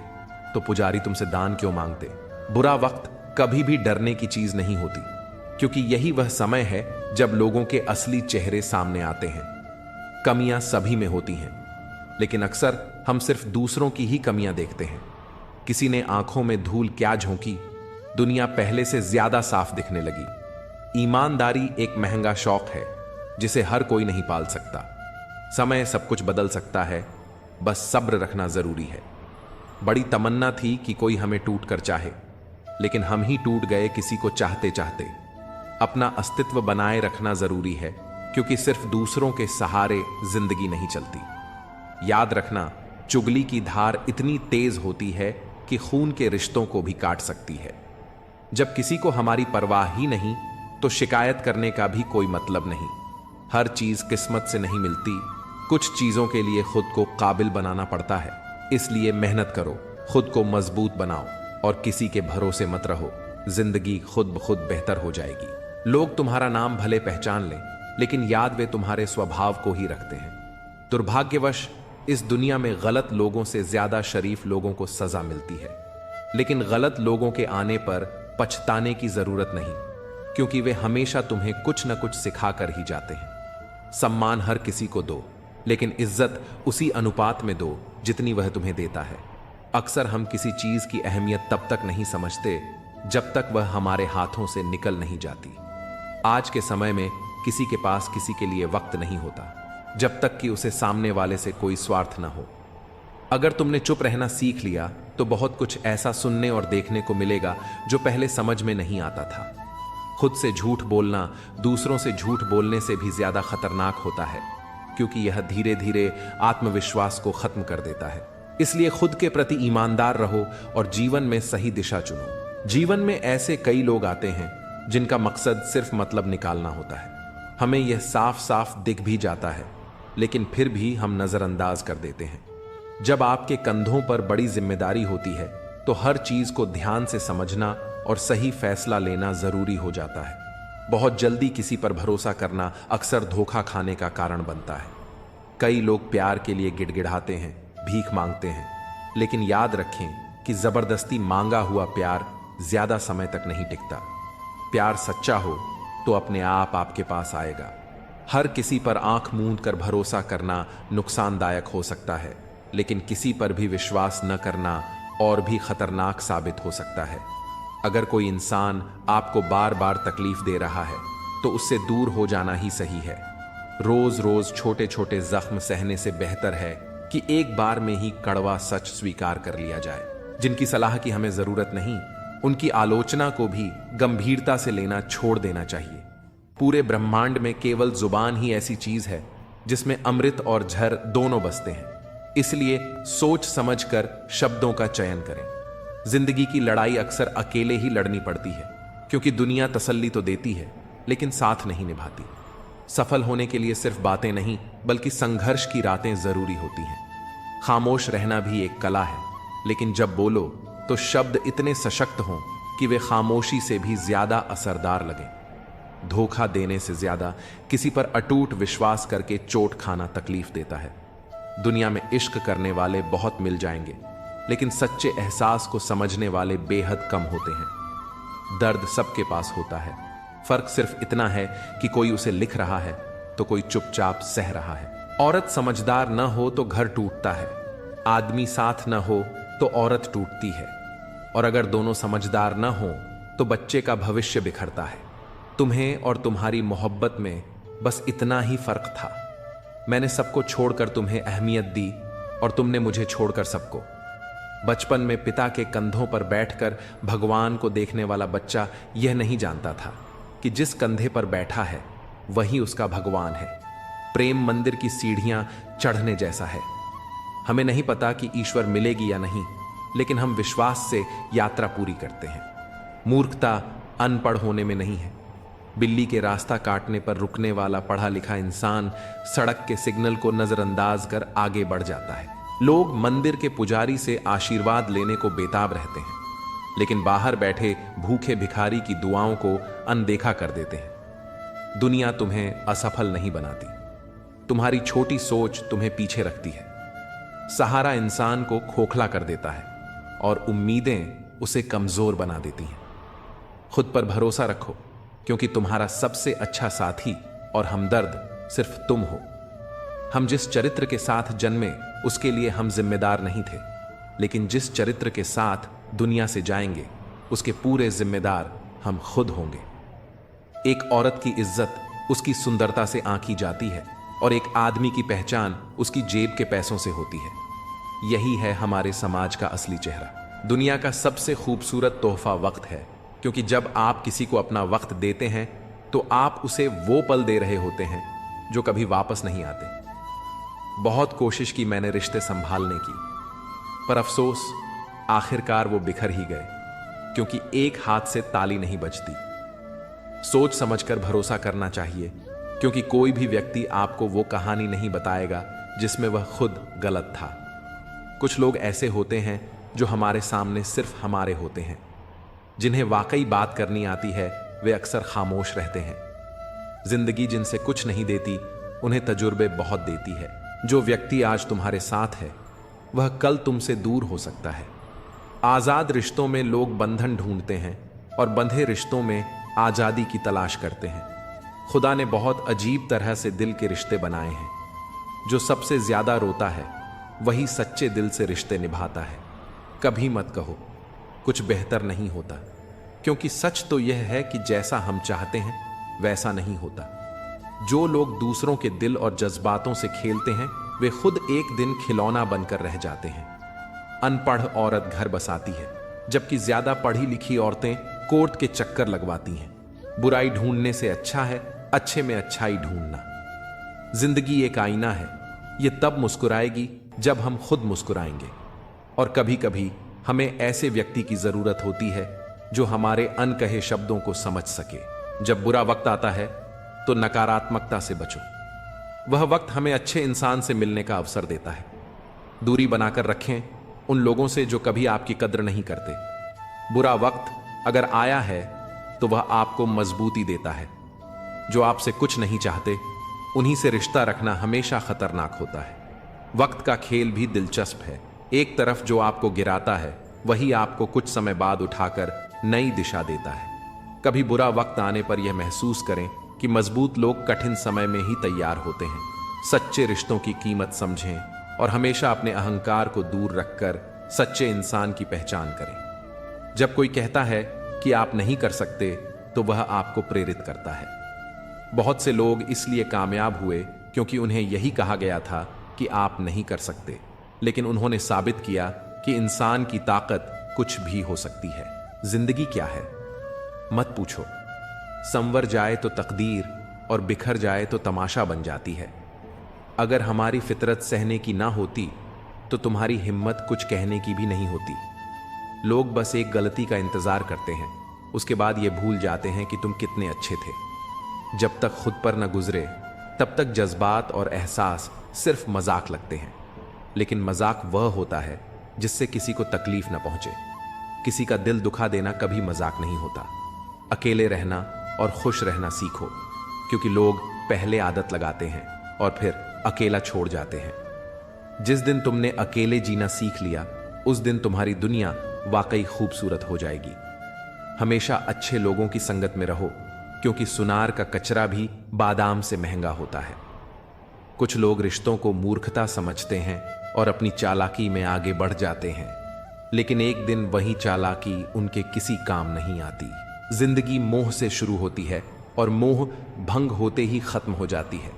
तो पुजारी तुमसे दान क्यों मांगते। बुरा वक्त कभी भी डरने की चीज नहीं होती, क्योंकि यही वह समय है जब लोगों के असली चेहरे सामने आते हैं। कमियां सभी में होती हैं, लेकिन अक्सर हम सिर्फ दूसरों की ही कमियां देखते हैं। किसी ने आंखों में धूल क्या झोंकी, दुनिया पहले से ज्यादा साफ दिखने लगी। ईमानदारी एक महंगा शौक है जिसे हर कोई नहीं पाल सकता। समय सब कुछ बदल सकता है, बस सब्र रखना जरूरी है। बड़ी तमन्ना थी कि कोई हमें टूट कर चाहे, लेकिन हम ही टूट गए किसी को चाहते चाहते। अपना अस्तित्व बनाए रखना जरूरी है, क्योंकि सिर्फ दूसरों के सहारे जिंदगी नहीं चलती। याद रखना, चुगली की धार इतनी तेज होती है कि खून के रिश्तों को भी काट सकती है। जब किसी को हमारी परवाह ही नहीं तो शिकायत करने का भी कोई मतलब नहीं। हर चीज किस्मत से नहीं मिलती, कुछ चीजों के लिए खुद को काबिल बनाना पड़ता है। इसलिए मेहनत करो, खुद को मजबूत बनाओ और किसी के भरोसे मत रहो। जिंदगी खुद ब खुद बेहतर हो जाएगी। लोग तुम्हारा नाम भले पहचान लें, लेकिन याद वे तुम्हारे स्वभाव को ही रखते हैं। दुर्भाग्यवश इस दुनिया में गलत लोगों से ज्यादा शरीफ लोगों को सजा मिलती है। लेकिन गलत लोगों के आने पर पछताने की जरूरत नहीं, क्योंकि वे हमेशा तुम्हें कुछ न कुछ सिखा कर ही जाते हैं। सम्मान हर किसी को दो, लेकिन इज्जत उसी अनुपात में दो जितनी वह तुम्हें देता है। अक्सर हम किसी चीज की अहमियत तब तक नहीं समझते जब तक वह हमारे हाथों से निकल नहीं जाती। आज के समय में किसी के पास किसी के लिए वक्त नहीं होता जब तक कि उसे सामने वाले से कोई स्वार्थ न हो। अगर तुमने चुप रहना सीख लिया तो बहुत कुछ ऐसा सुनने और देखने को मिलेगा जो पहले समझ में नहीं आता था। खुद से झूठ बोलना दूसरों से झूठ बोलने से भी ज्यादा खतरनाक होता है, क्योंकि यह धीरे धीरे आत्मविश्वास को खत्म कर देता है। इसलिए खुद के प्रति ईमानदार रहो और जीवन में सही दिशा चुनो। जीवन में ऐसे कई लोग आते हैं जिनका मकसद सिर्फ मतलब निकालना होता है। हमें यह साफ साफ दिख भी जाता है, लेकिन फिर भी हम नजरअंदाज कर देते हैं। जब आपके कंधों पर बड़ी जिम्मेदारी होती है तो हर चीज को ध्यान से समझना और सही फैसला लेना जरूरी हो जाता है। बहुत जल्दी किसी पर भरोसा करना अक्सर धोखा खाने का कारण बनता है। कई लोग प्यार के लिए गिड़गिड़ाते हैं, भीख मांगते हैं, लेकिन याद रखें कि जबरदस्ती मांगा हुआ प्यार ज्यादा समय तक नहीं टिकता। प्यार सच्चा हो तो अपने आप आपके पास आएगा। हर किसी पर आंख मूंद कर भरोसा करना नुकसानदायक हो सकता है, लेकिन किसी पर भी विश्वास न करना और भी खतरनाक साबित हो सकता है। अगर कोई इंसान आपको बार बार तकलीफ दे रहा है तो उससे दूर हो जाना ही सही है। रोज रोज छोटे छोटे जख्म सहने से बेहतर है कि एक बार में ही कड़वा सच स्वीकार कर लिया जाए। जिनकी सलाह की हमें जरूरत नहीं, उनकी आलोचना को भी गंभीरता से लेना छोड़ देना चाहिए। पूरे ब्रह्मांड में केवल जुबान ही ऐसी चीज है जिसमें अमृत और झर दोनों बसते हैं। इसलिए सोच समझकर शब्दों का चयन करें। जिंदगी की लड़ाई अक्सर अकेले ही लड़नी पड़ती है, क्योंकि दुनिया तसल्ली तो देती है लेकिन साथ नहीं निभाती। सफल होने के लिए सिर्फ बातें नहीं बल्कि संघर्ष की रातें जरूरी होती हैं। खामोश रहना भी एक कला है, लेकिन जब बोलो तो शब्द इतने सशक्त हों कि वे खामोशी से भी ज्यादा असरदार लगें। धोखा देने से ज्यादा किसी पर अटूट विश्वास करके चोट खाना तकलीफ देता है। दुनिया में इश्क करने वाले बहुत मिल जाएंगे, लेकिन सच्चे एहसास को समझने वाले बेहद कम होते हैं। दर्द सबके पास होता है, फर्क सिर्फ इतना है कि कोई उसे लिख रहा है तो कोई चुपचाप सह रहा है। औरत समझदार न हो तो घर टूटता है, आदमी साथ न हो तो औरत टूटती है, और अगर दोनों समझदार न हो तो बच्चे का भविष्य बिखरता है। तुम्हें और तुम्हारी मोहब्बत में बस इतना ही फर्क था। मैंने सबको छोड़कर तुम्हें अहमियत दी और तुमने मुझे छोड़कर सबको। बचपन में पिता के कंधों पर बैठकर भगवान को देखने वाला बच्चा यह नहीं जानता था कि जिस कंधे पर बैठा है वही उसका भगवान है। प्रेम मंदिर की सीढ़ियां चढ़ने जैसा है। हमें नहीं पता कि ईश्वर मिलेगी या नहीं, लेकिन हम विश्वास से यात्रा पूरी करते हैं। मूर्खता अनपढ़ होने में नहीं है। बिल्ली के रास्ता काटने पर रुकने वाला पढ़ा लिखा इंसान सड़क के सिग्नल को नजरअंदाज कर आगे बढ़ जाता है। लोग मंदिर के पुजारी से आशीर्वाद लेने को बेताब रहते हैं, लेकिन बाहर बैठे भूखे भिखारी की दुआओं को अनदेखा कर देते हैं। दुनिया तुम्हें असफल नहीं बनाती, तुम्हारी छोटी सोच तुम्हें पीछे रखती है। सहारा इंसान को खोखला कर देता है और उम्मीदें उसे कमजोर बना देती हैं। खुद पर भरोसा रखो, क्योंकि तुम्हारा सबसे अच्छा साथी और हमदर्द सिर्फ तुम हो। हम जिस चरित्र के साथ जन्मे उसके लिए हम जिम्मेदार नहीं थे, लेकिन जिस चरित्र के साथ दुनिया से जाएंगे उसके पूरे जिम्मेदार हम खुद होंगे। एक औरत की इज्जत उसकी सुंदरता से आंकी जाती है और एक आदमी की पहचान उसकी जेब के पैसों से होती है। यही है हमारे समाज का असली चेहरा। दुनिया का सबसे खूबसूरत तोहफा वक्त है, क्योंकि जब आप किसी को अपना वक्त देते हैं तो आप उसे वो पल दे रहे होते हैं जो कभी वापस नहीं आते। बहुत कोशिश की मैंने रिश्ते संभालने की, पर अफसोस आखिरकार वो बिखर ही गए, क्योंकि एक हाथ से ताली नहीं बजती। सोच समझकर भरोसा करना चाहिए, क्योंकि कोई भी व्यक्ति आपको वो कहानी नहीं बताएगा जिसमें वह खुद गलत था। कुछ लोग ऐसे होते हैं जो हमारे सामने सिर्फ हमारे होते हैं। जिन्हें वाकई बात करनी आती है वे अक्सर खामोश रहते हैं। जिंदगी जिनसे कुछ नहीं देती उन्हें तजुर्बे बहुत देती है। जो व्यक्ति आज तुम्हारे साथ है वह कल तुमसे दूर हो सकता है। आजाद रिश्तों में लोग बंधन ढूंढते हैं और बंधे रिश्तों में आजादी की तलाश करते हैं। खुदा ने बहुत अजीब तरह से दिल के रिश्ते बनाए हैं। जो सबसे ज्यादा रोता है वही सच्चे दिल से रिश्ते निभाता है। कभी मत कहो कुछ बेहतर नहीं होता, क्योंकि सच तो यह है कि जैसा हम चाहते हैं वैसा नहीं होता। जो लोग दूसरों के दिल और जज्बातों से खेलते हैं वे खुद एक दिन खिलौना बनकर रह जाते हैं। अनपढ़ औरत घर बसाती है, जबकि ज्यादा पढ़ी लिखी औरतें कोर्ट के चक्कर लगवाती हैं। बुराई ढूंढने से अच्छा है अच्छे में अच्छाई ढूंढना। जिंदगी एक आईना है, ये तब मुस्कुराएगी जब हम खुद मुस्कुराएंगे। और कभी कभी हमें ऐसे व्यक्ति की जरूरत होती है जो हमारे अनकहे शब्दों को समझ सके। जब बुरा वक्त आता है तो नकारात्मकता से बचो। वह वक्त हमें अच्छे इंसान से मिलने का अवसर देता है। दूरी बनाकर रखें उन लोगों से जो कभी आपकी कद्र नहीं करते। बुरा वक्त अगर आया है तो वह आपको मजबूती देता है। जो आपसे कुछ नहीं चाहते उन्हीं से रिश्ता रखना हमेशा खतरनाक होता है। वक्त का खेल भी दिलचस्प है। एक तरफ जो आपको गिराता है वही आपको कुछ समय बाद उठाकर नई दिशा देता है। कभी बुरा वक्त आने पर यह महसूस करें कि मजबूत लोग कठिन समय में ही तैयार होते हैं। सच्चे रिश्तों की कीमत समझें और हमेशा अपने अहंकार को दूर रखकर सच्चे इंसान की पहचान करें। जब कोई कहता है कि आप नहीं कर सकते तो वह आपको प्रेरित करता है। बहुत से लोग इसलिए कामयाब हुए क्योंकि उन्हें यही कहा गया था कि आप नहीं कर सकते, लेकिन उन्होंने साबित किया कि इंसान की ताकत कुछ भी हो सकती है। जिंदगी क्या है मत पूछो। संवर जाए तो तकदीर और बिखर जाए तो तमाशा बन जाती है। अगर हमारी फितरत सहने की ना होती तो तुम्हारी हिम्मत कुछ कहने की भी नहीं होती। लोग बस एक गलती का इंतजार करते हैं, उसके बाद ये भूल जाते हैं कि तुम कितने अच्छे थे। जब तक खुद पर न गुजरे तब तक जज्बात और एहसास सिर्फ मजाक लगते हैं। लेकिन मजाक वह होता है जिससे किसी को तकलीफ न पहुंचे। किसी का दिल दुखा देना कभी मजाक नहीं होता। अकेले रहना और खुश रहना सीखो, क्योंकि लोग पहले आदत लगाते हैं और फिर अकेला छोड़ जाते हैं। जिस दिन तुमने अकेले जीना सीख लिया उस दिन तुम्हारी दुनिया वाकई खूबसूरत हो जाएगी। हमेशा अच्छे लोगों की संगत में रहो, क्योंकि सुनार का कचरा भी बादाम से महंगा होता है। कुछ लोग रिश्तों को मूर्खता समझते हैं और अपनी चालाकी में आगे बढ़ जाते हैं, लेकिन एक दिन वही चालाकी उनके किसी काम नहीं आती। जिंदगी मोह से शुरू होती है और मोह भंग होते ही खत्म हो जाती है।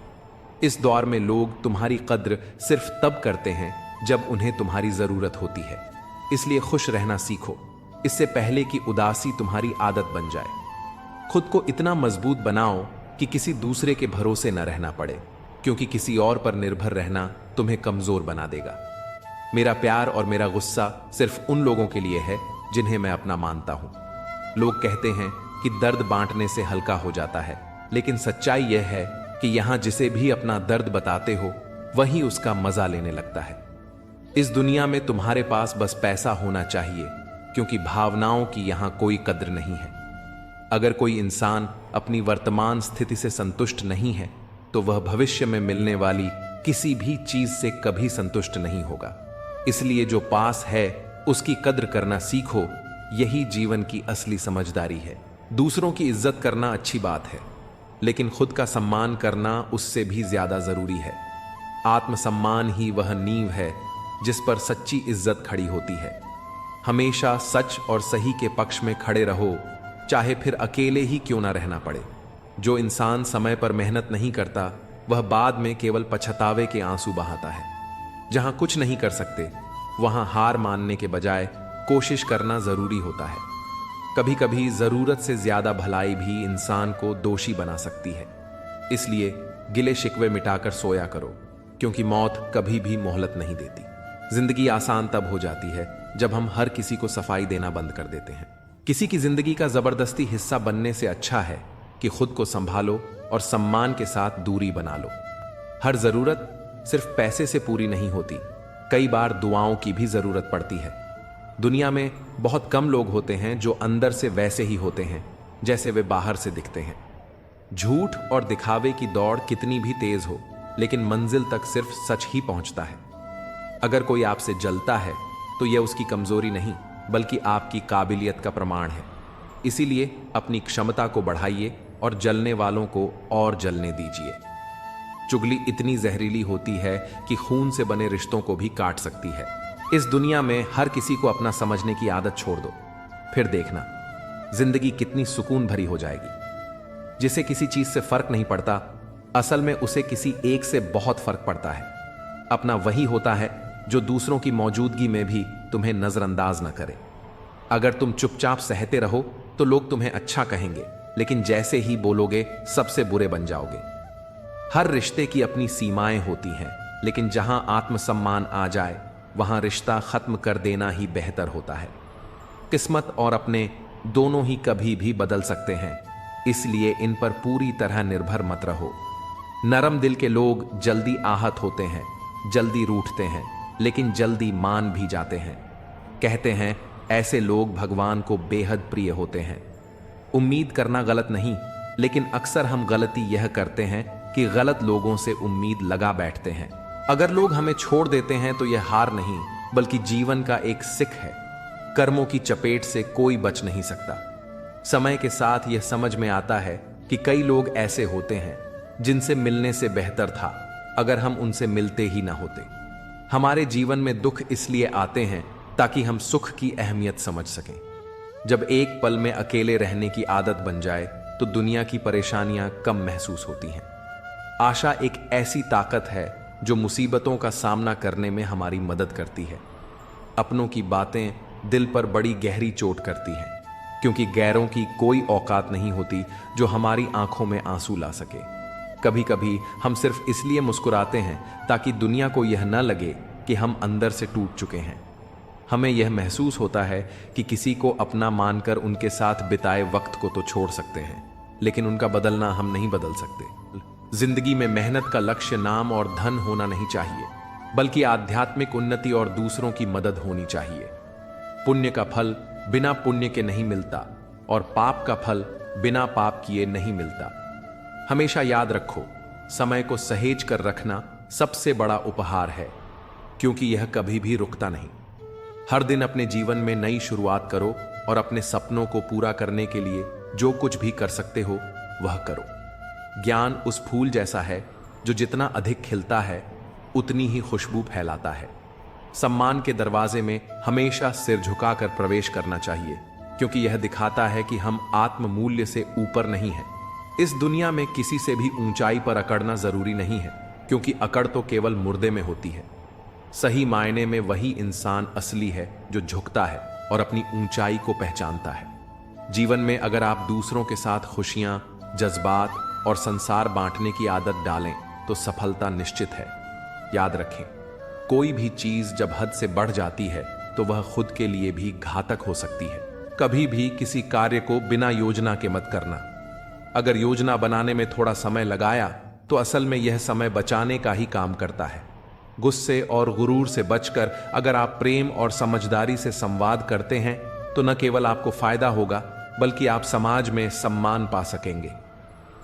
इस दौर में लोग तुम्हारी कद्र सिर्फ तब करते हैं जब उन्हें तुम्हारी जरूरत होती है। इसलिए खुश रहना सीखो, इससे पहले कि उदासी तुम्हारी आदत बन जाए। खुद को इतना मजबूत बनाओ कि किसी दूसरे के भरोसे न रहना पड़े, क्योंकि किसी और पर निर्भर रहना तुम्हें कमजोर बना देगा। मेरा प्यार और मेरा गुस्सा सिर्फ उन लोगों के लिए है जिन्हें मैं अपना मानता हूं। लोग कहते हैं कि दर्द बांटने से हल्का हो जाता है, लेकिन सच्चाई यह है कि यहां जिसे भी अपना दर्द बताते हो वही उसका मजा लेने लगता है। इस दुनिया में तुम्हारे पास बस पैसा होना चाहिए, क्योंकि भावनाओं की यहां कोई कद्र नहीं है। अगर कोई इंसान अपनी वर्तमान स्थिति से संतुष्ट नहीं है तो वह भविष्य में मिलने वाली किसी भी चीज से कभी संतुष्ट नहीं होगा। इसलिए जो पास है उसकी कद्र करना सीखो, यही जीवन की असली समझदारी है। दूसरों की इज्जत करना अच्छी बात है, लेकिन खुद का सम्मान करना उससे भी ज्यादा जरूरी है। आत्मसम्मान ही वह नींव है जिस पर सच्ची इज्जत खड़ी होती है। हमेशा सच और सही के पक्ष में खड़े रहो, चाहे फिर अकेले ही क्यों ना रहना पड़े। जो इंसान समय पर मेहनत नहीं करता वह बाद में केवल पछतावे के आंसू बहाता है। जहां कुछ नहीं कर सकते वहां हार मानने के बजाय कोशिश करना जरूरी होता है। कभी कभी जरूरत से ज्यादा भलाई भी इंसान को दोषी बना सकती है। इसलिए गिले शिकवे मिटाकर सोया करो, क्योंकि मौत कभी भी मोहलत नहीं देती। जिंदगी आसान तब हो जाती है जब हम हर किसी को सफाई देना बंद कर देते हैं। किसी की जिंदगी का जबरदस्ती हिस्सा बनने से अच्छा है कि खुद को संभालो और सम्मान के साथ दूरी बना लो। हर जरूरत सिर्फ पैसे से पूरी नहीं होती, कई बार दुआओं की भी जरूरत पड़ती है। दुनिया में बहुत कम लोग होते हैं जो अंदर से वैसे ही होते हैं जैसे वे बाहर से दिखते हैं। झूठ और दिखावे की दौड़ कितनी भी तेज हो, लेकिन मंजिल तक सिर्फ सच ही पहुंचता है। अगर कोई आपसे जलता है तो यह उसकी कमजोरी नहीं बल्कि आपकी काबिलियत का प्रमाण है। इसीलिए अपनी क्षमता को बढ़ाइए और जलने वालों को और जलने दीजिए। चुगली इतनी जहरीली होती है कि खून से बने रिश्तों को भी काट सकती है। इस दुनिया में हर किसी को अपना समझने की आदत छोड़ दो, फिर देखना जिंदगी कितनी सुकून भरी हो जाएगी। जिसे किसी चीज से फर्क नहीं पड़ता, असल में उसे किसी एक से बहुत फर्क पड़ता है। अपना वही होता है जो दूसरों की मौजूदगी में भी तुम्हें नजरअंदाज न करे। अगर तुम चुपचाप सहते रहो तो लोग तुम्हें अच्छा कहेंगे, लेकिन जैसे ही बोलोगे सबसे बुरे बन जाओगे। हर रिश्ते की अपनी सीमाएं होती हैं, लेकिन जहां आत्मसम्मान आ जाए वहां रिश्ता खत्म कर देना ही बेहतर होता है। किस्मत और अपने दोनों ही कभी भी बदल सकते हैं, इसलिए इन पर पूरी तरह निर्भर मत रहो। नरम दिल के लोग जल्दी आहत होते हैं, जल्दी रूठते हैं, लेकिन जल्दी मान भी जाते हैं। कहते हैं ऐसे लोग भगवान को बेहद प्रिय होते हैं। उम्मीद करना गलत नहीं, लेकिन अक्सर हम गलती यह करते हैं कि गलत लोगों से उम्मीद लगा बैठते हैं। अगर लोग हमें छोड़ देते हैं तो यह हार नहीं, बल्कि जीवन का एक सिख है। कर्मों की चपेट से कोई बच नहीं सकता। समय के साथ यह समझ में आता है कि कई लोग ऐसे होते हैं जिनसे मिलने से बेहतर था अगर हम उनसे मिलते ही ना होते। हमारे जीवन में दुख इसलिए आते हैं ताकि हम सुख की अहमियत समझ सकें। जब एक पल में अकेले रहने की आदत बन जाए तो दुनिया की परेशानियां कम महसूस होती हैं। आशा एक ऐसी ताकत है जो मुसीबतों का सामना करने में हमारी मदद करती है। अपनों की बातें दिल पर बड़ी गहरी चोट करती हैं, क्योंकि गैरों की कोई औकात नहीं होती जो हमारी आंखों में आंसू ला सके। कभी कभी हम सिर्फ इसलिए मुस्कुराते हैं ताकि दुनिया को यह न लगे कि हम अंदर से टूट चुके हैं। हमें यह महसूस होता है कि किसी को अपना मानकर उनके साथ बिताए वक्त को तो छोड़ सकते हैं, लेकिन उनका बदलना हम नहीं बदल सकते। जिंदगी में मेहनत का लक्ष्य नाम और धन होना नहीं चाहिए, बल्कि आध्यात्मिक उन्नति और दूसरों की मदद होनी चाहिए। पुण्य का फल बिना पुण्य के नहीं मिलता और पाप का फल बिना पाप किए नहीं मिलता। हमेशा याद रखो, समय को सहेज कर रखना सबसे बड़ा उपहार है, क्योंकि यह कभी भी रुकता नहीं। हर दिन अपने जीवन में नई शुरुआत करो और अपने सपनों को पूरा करने के लिए जो कुछ भी कर सकते हो वह करो। ज्ञान उस फूल जैसा है जो जितना अधिक खिलता है उतनी ही खुशबू फैलाता है। सम्मान के दरवाजे में हमेशा सिर झुकाकर प्रवेश करना चाहिए, क्योंकि यह दिखाता है कि हम आत्म मूल्य से ऊपर नहीं हैं। इस दुनिया में किसी से भी ऊंचाई पर अकड़ना जरूरी नहीं है, क्योंकि अकड़ तो केवल मुर्दे में होती है। सही मायने में वही इंसान असली है जो झुकता है और अपनी ऊंचाई को पहचानता है। जीवन में अगर आप दूसरों के साथ खुशियां, जज्बात और संसार बांटने की आदत डालें तो सफलता निश्चित है। याद रखें, कोई भी चीज जब हद से बढ़ जाती है तो वह खुद के लिए भी घातक हो सकती है। कभी भी किसी कार्य को बिना योजना के मत करना। अगर योजना बनाने में थोड़ा समय लगाया तो असल में यह समय बचाने का ही काम करता है। गुस्से और गुरूर से बचकर अगर आप प्रेम और समझदारी से संवाद करते हैं तो न केवल आपको फायदा होगा, बल्कि आप समाज में सम्मान पा सकेंगे।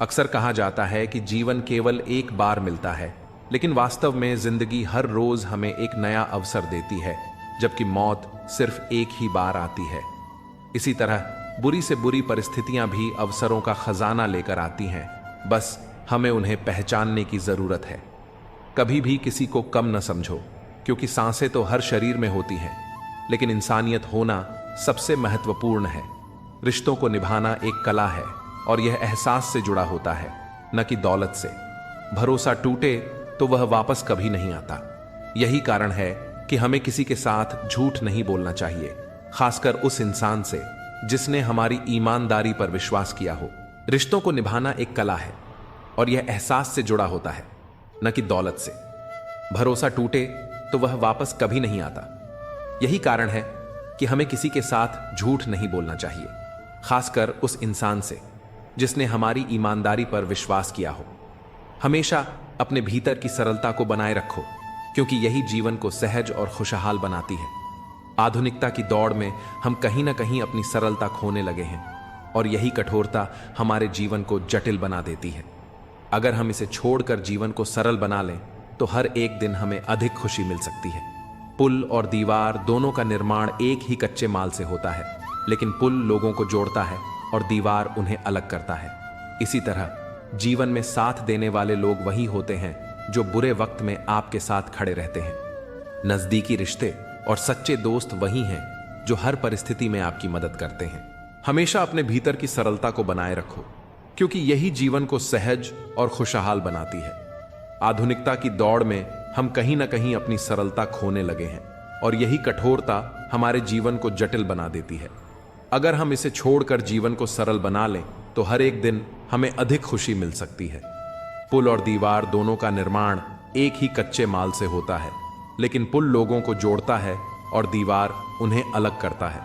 अक्सर कहा जाता है कि जीवन केवल एक बार मिलता है, लेकिन वास्तव में जिंदगी हर रोज हमें एक नया अवसर देती है, जबकि मौत सिर्फ एक ही बार आती है। इसी तरह बुरी से बुरी परिस्थितियां भी अवसरों का खजाना लेकर आती हैं, बस हमें उन्हें पहचानने की जरूरत है। कभी भी किसी को कम न समझो, क्योंकि सांसें तो हर शरीर में होती हैं, लेकिन इंसानियत होना सबसे महत्वपूर्ण है। रिश्तों को निभाना एक कला है और यह एहसास से जुड़ा होता है, न कि दौलत से। भरोसा टूटे तो वह वापस कभी नहीं आता। यही कारण है कि हमें किसी के साथ झूठ नहीं बोलना चाहिए, खासकर उस इंसान से जिसने हमारी ईमानदारी पर विश्वास किया हो। रिश्तों को निभाना एक कला है और यह एहसास से जुड़ा होता है, न कि दौलत से। भरोसा टूटे तो वह वापस कभी नहीं आता। यही कारण है कि हमें किसी के साथ झूठ नहीं बोलना चाहिए, खासकर उस इंसान से जिसने हमारी ईमानदारी पर विश्वास किया हो। हमेशा अपने भीतर की सरलता को बनाए रखो, क्योंकि यही जीवन को सहज और खुशहाल बनाती है। आधुनिकता की दौड़ में हम कहीं ना कहीं अपनी सरलता खोने लगे हैं और यही कठोरता हमारे जीवन को जटिल बना देती है। अगर हम इसे छोड़कर जीवन को सरल बना लें तो हर एक दिन हमें अधिक खुशी मिल सकती है। पुल और दीवार दोनों का निर्माण एक ही कच्चे माल से होता है, लेकिन पुल लोगों को जोड़ता है और दीवार उन्हें अलग करता है। इसी तरह जीवन में साथ देने वाले लोग वही होते हैं जो बुरे वक्त में आपके साथ खड़े रहते हैं। नजदीकी रिश्ते और सच्चे दोस्त वही हैं जो हर परिस्थिति में आपकी मदद करते हैं। हमेशा अपने भीतर की सरलता को बनाए रखो, क्योंकि यही जीवन को सहज और खुशहाल बनाती है। आधुनिकता की दौड़ में हम कहीं ना कहीं अपनी सरलता खोने लगे हैं और यही कठोरता हमारे जीवन को जटिल बना देती है। अगर हम इसे छोड़कर जीवन को सरल बना लें तो हर एक दिन हमें अधिक खुशी मिल सकती है। पुल और दीवार दोनों का निर्माण एक ही कच्चे माल से होता है, लेकिन पुल लोगों को जोड़ता है और दीवार उन्हें अलग करता है।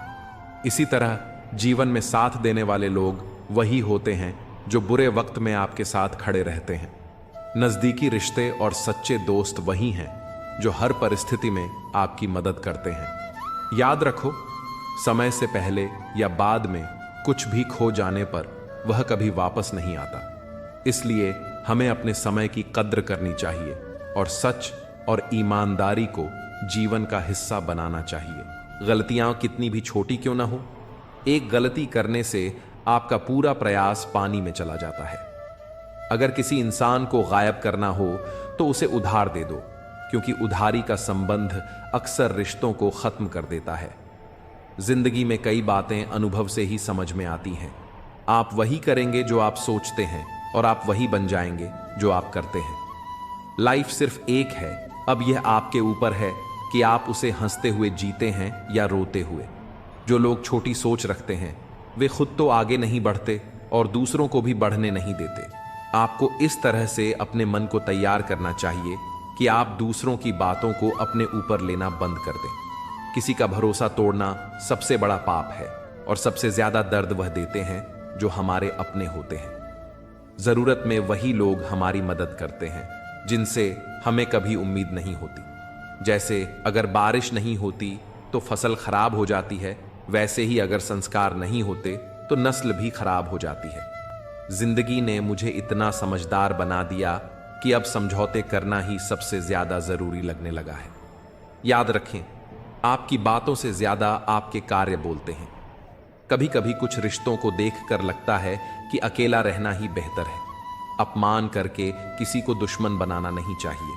इसी तरह जीवन में साथ देने वाले लोग वही होते हैं जो बुरे वक्त में आपके साथ खड़े रहते हैं। नजदीकी रिश्ते और सच्चे दोस्त वही हैं जो हर परिस्थिति में आपकी मदद करते हैं। याद रखो, समय से पहले या बाद में कुछ भी खो जाने पर वह कभी वापस नहीं आता। इसलिए हमें अपने समय की कद्र करनी चाहिए और सच और ईमानदारी को जीवन का हिस्सा बनाना चाहिए। गलतियां कितनी भी छोटी क्यों ना हो, एक गलती करने से आपका पूरा प्रयास पानी में चला जाता है। अगर किसी इंसान को गायब करना हो तो उसे उधार दे दो, क्योंकि उधारी का संबंध अक्सर रिश्तों को खत्म कर देता है। जिंदगी में कई बातें अनुभव से ही समझ में आती हैं। आप वही करेंगे जो आप सोचते हैं और आप वही बन जाएंगे जो आप करते हैं। लाइफ सिर्फ एक है, अब यह आपके ऊपर है कि आप उसे हंसते हुए जीते हैं या रोते हुए। जो लोग छोटी सोच रखते हैं वे खुद तो आगे नहीं बढ़ते और दूसरों को भी बढ़ने नहीं देते। आपको इस तरह से अपने मन को तैयार करना चाहिए कि आप दूसरों की बातों को अपने ऊपर लेना बंद कर दें। किसी का भरोसा तोड़ना सबसे बड़ा पाप है और सबसे ज्यादा दर्द वह देते हैं जो हमारे अपने होते हैं। जरूरत में वही लोग हमारी मदद करते हैं जिनसे हमें कभी उम्मीद नहीं होती। जैसे अगर बारिश नहीं होती तो फसल खराब हो जाती है, वैसे ही अगर संस्कार नहीं होते तो नस्ल भी खराब हो जाती है। जिंदगी ने मुझे इतना समझदार बना दिया कि अब समझौते करना ही सबसे ज्यादा जरूरी लगने लगा है। याद रखें, आपकी बातों से ज्यादा आपके कार्य बोलते हैं। कभी कभी कुछ रिश्तों को देखकर लगता है कि अकेला रहना ही बेहतर है। अपमान करके किसी को दुश्मन बनाना नहीं चाहिए,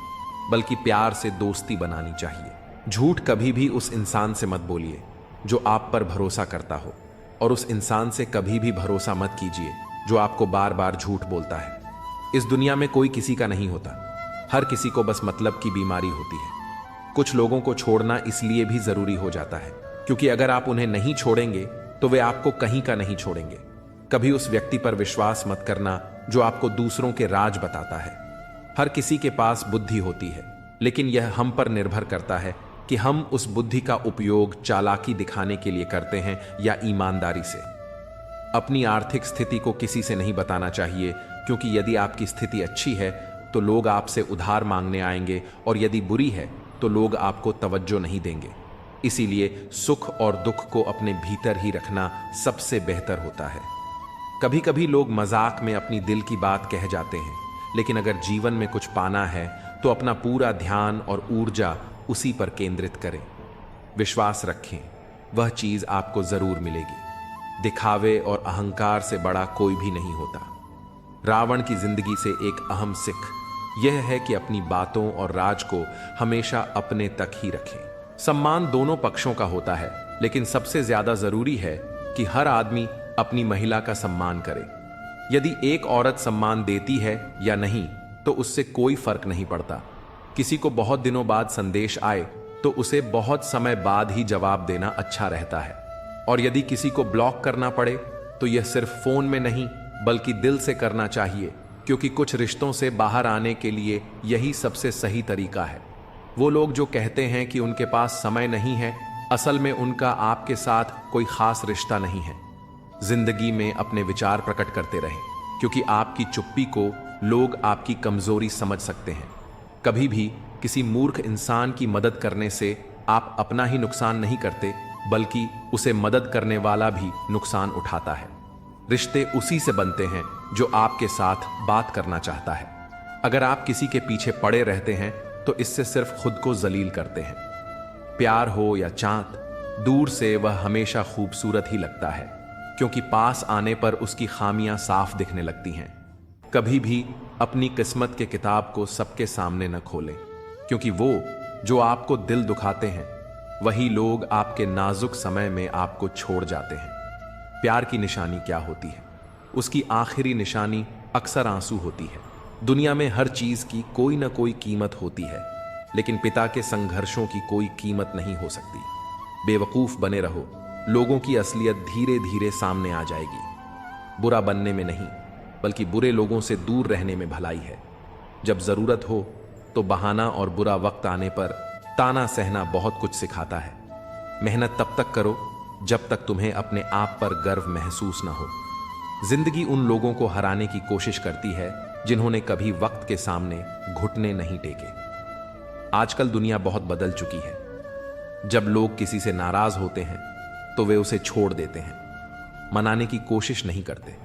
बल्कि प्यार से दोस्ती बनानी चाहिए। झूठ कभी भी उस इंसान से मत बोलिए जो आप पर भरोसा करता हो, और उस इंसान से कभी भी भरोसा मत कीजिए जो आपको बार बार झूठ बोलता है। इस दुनिया में कोई किसी का नहीं होता, हर किसी को बस मतलब की बीमारी होती है। कुछ लोगों को छोड़ना इसलिए भी जरूरी हो जाता है क्योंकि अगर आप उन्हें नहीं छोड़ेंगे तो वे आपको कहीं का नहीं छोड़ेंगे। कभी उस व्यक्ति पर विश्वास मत करना जो आपको दूसरों के राज बताता है। हर किसी के पास बुद्धि होती है, लेकिन यह हम पर निर्भर करता है कि हम उस बुद्धि का उपयोग चालाकी दिखाने के लिए करते हैं या ईमानदारी से। अपनी आर्थिक स्थिति को किसी से नहीं बताना चाहिए, क्योंकि यदि आपकी स्थिति अच्छी है तो लोग आपसे उधार मांगने आएंगे और यदि बुरी है तो लोग आपको तवज्जो नहीं देंगे। इसीलिए सुख और दुख को अपने भीतर ही रखना सबसे बेहतर होता है। कभी कभी लोग मजाक में अपनी दिल की बात कह जाते हैं, लेकिन अगर जीवन में कुछ पाना है तो अपना पूरा ध्यान और ऊर्जा उसी पर केंद्रित करें। विश्वास रखें, वह चीज आपको जरूर मिलेगी। दिखावे और अहंकार से बड़ा कोई भी नहीं होता। रावण की जिंदगी से एक अहम सिख यह है कि अपनी बातों और राज को हमेशा अपने तक ही रखें। सम्मान दोनों पक्षों का होता है, लेकिन सबसे ज्यादा जरूरी है कि हर आदमी अपनी महिला का सम्मान करे। यदि एक औरत सम्मान देती है या नहीं तो उससे कोई फर्क नहीं पड़ता। किसी को बहुत दिनों बाद संदेश आए तो उसे बहुत समय बाद ही जवाब देना अच्छा रहता है, और यदि किसी को ब्लॉक करना पड़े तो यह सिर्फ फोन में नहीं बल्कि दिल से करना चाहिए, क्योंकि कुछ रिश्तों से बाहर आने के लिए यही सबसे सही तरीका है। वो लोग जो कहते हैं कि उनके पास समय नहीं है, असल में उनका आपके साथ कोई खास रिश्ता नहीं है। जिंदगी में अपने विचार प्रकट करते रहें, क्योंकि आपकी चुप्पी को लोग आपकी कमजोरी समझ सकते हैं। कभी भी किसी मूर्ख इंसान की मदद करने से आप अपना ही नुकसान नहीं करते, बल्कि उसे मदद करने वाला भी नुकसान उठाता है। रिश्ते उसी से बनते हैं जो आपके साथ बात करना चाहता है। अगर आप किसी के पीछे पड़े रहते हैं तो इससे सिर्फ खुद को जलील करते हैं। प्यार हो या चाँद, दूर से वह हमेशा खूबसूरत ही लगता है, क्योंकि पास आने पर उसकी खामियां साफ दिखने लगती हैं। कभी भी अपनी किस्मत के किताब को सबके सामने न खोलें, क्योंकि वो जो आपको दिल दुखाते हैं वही लोग आपके नाजुक समय में आपको छोड़ जाते हैं। प्यार की निशानी क्या होती है? उसकी आखिरी निशानी अक्सर आंसू होती है। दुनिया में हर चीज की कोई ना कोई कीमत होती है, लेकिन पिता के संघर्षों की कोई कीमत नहीं हो सकती। बेवकूफ बने रहो, लोगों की असलियत धीरे धीरे सामने आ जाएगी। बुरा बनने में नहीं, बल्कि बुरे लोगों से दूर रहने में भलाई है। जब जरूरत हो तो बहाना और बुरा वक्त आने पर ताना सहना बहुत कुछ सिखाता है। मेहनत तब तक करो जब तक तुम्हें अपने आप पर गर्व महसूस ना हो। जिंदगी उन लोगों को हराने की कोशिश करती है जिन्होंने कभी वक्त के सामने घुटने नहीं टेके। आजकल दुनिया बहुत बदल चुकी है। जब लोग किसी से नाराज होते हैं तो वे उसे छोड़ देते हैं, मनाने की कोशिश नहीं करते।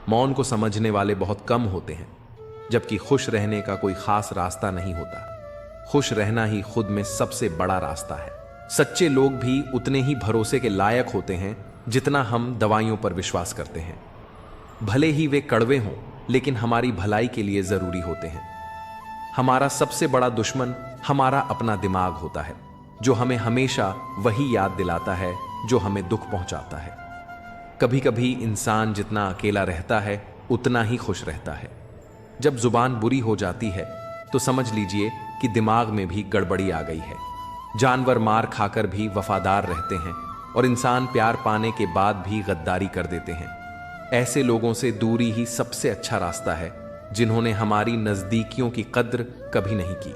मौन को समझने वाले बहुत कम होते हैं, जबकि खुश रहने का कोई खास रास्ता नहीं होता। खुश रहना ही खुद में सबसे बड़ा रास्ता है। सच्चे लोग भी उतने ही भरोसे के लायक होते हैं जितना हम दवाइयों पर विश्वास करते हैं। भले ही वे कड़वे हों, लेकिन हमारी भलाई के लिए जरूरी होते हैं। हमारा सबसे बड़ा दुश्मन हमारा अपना दिमाग होता है, जो हमें हमेशा वही याद दिलाता है जो हमें दुख पहुंचाता है। कभी कभी इंसान जितना अकेला रहता है उतना ही खुश रहता है। जब जुबान बुरी हो जाती है तो समझ लीजिए कि दिमाग में भी गड़बड़ी आ गई है। जानवर मार खाकर भी वफादार रहते हैं और इंसान प्यार पाने के बाद भी गद्दारी कर देते हैं। ऐसे लोगों से दूरी ही सबसे अच्छा रास्ता है, जिन्होंने हमारी नजदीकियों की कद्र कभी नहीं की।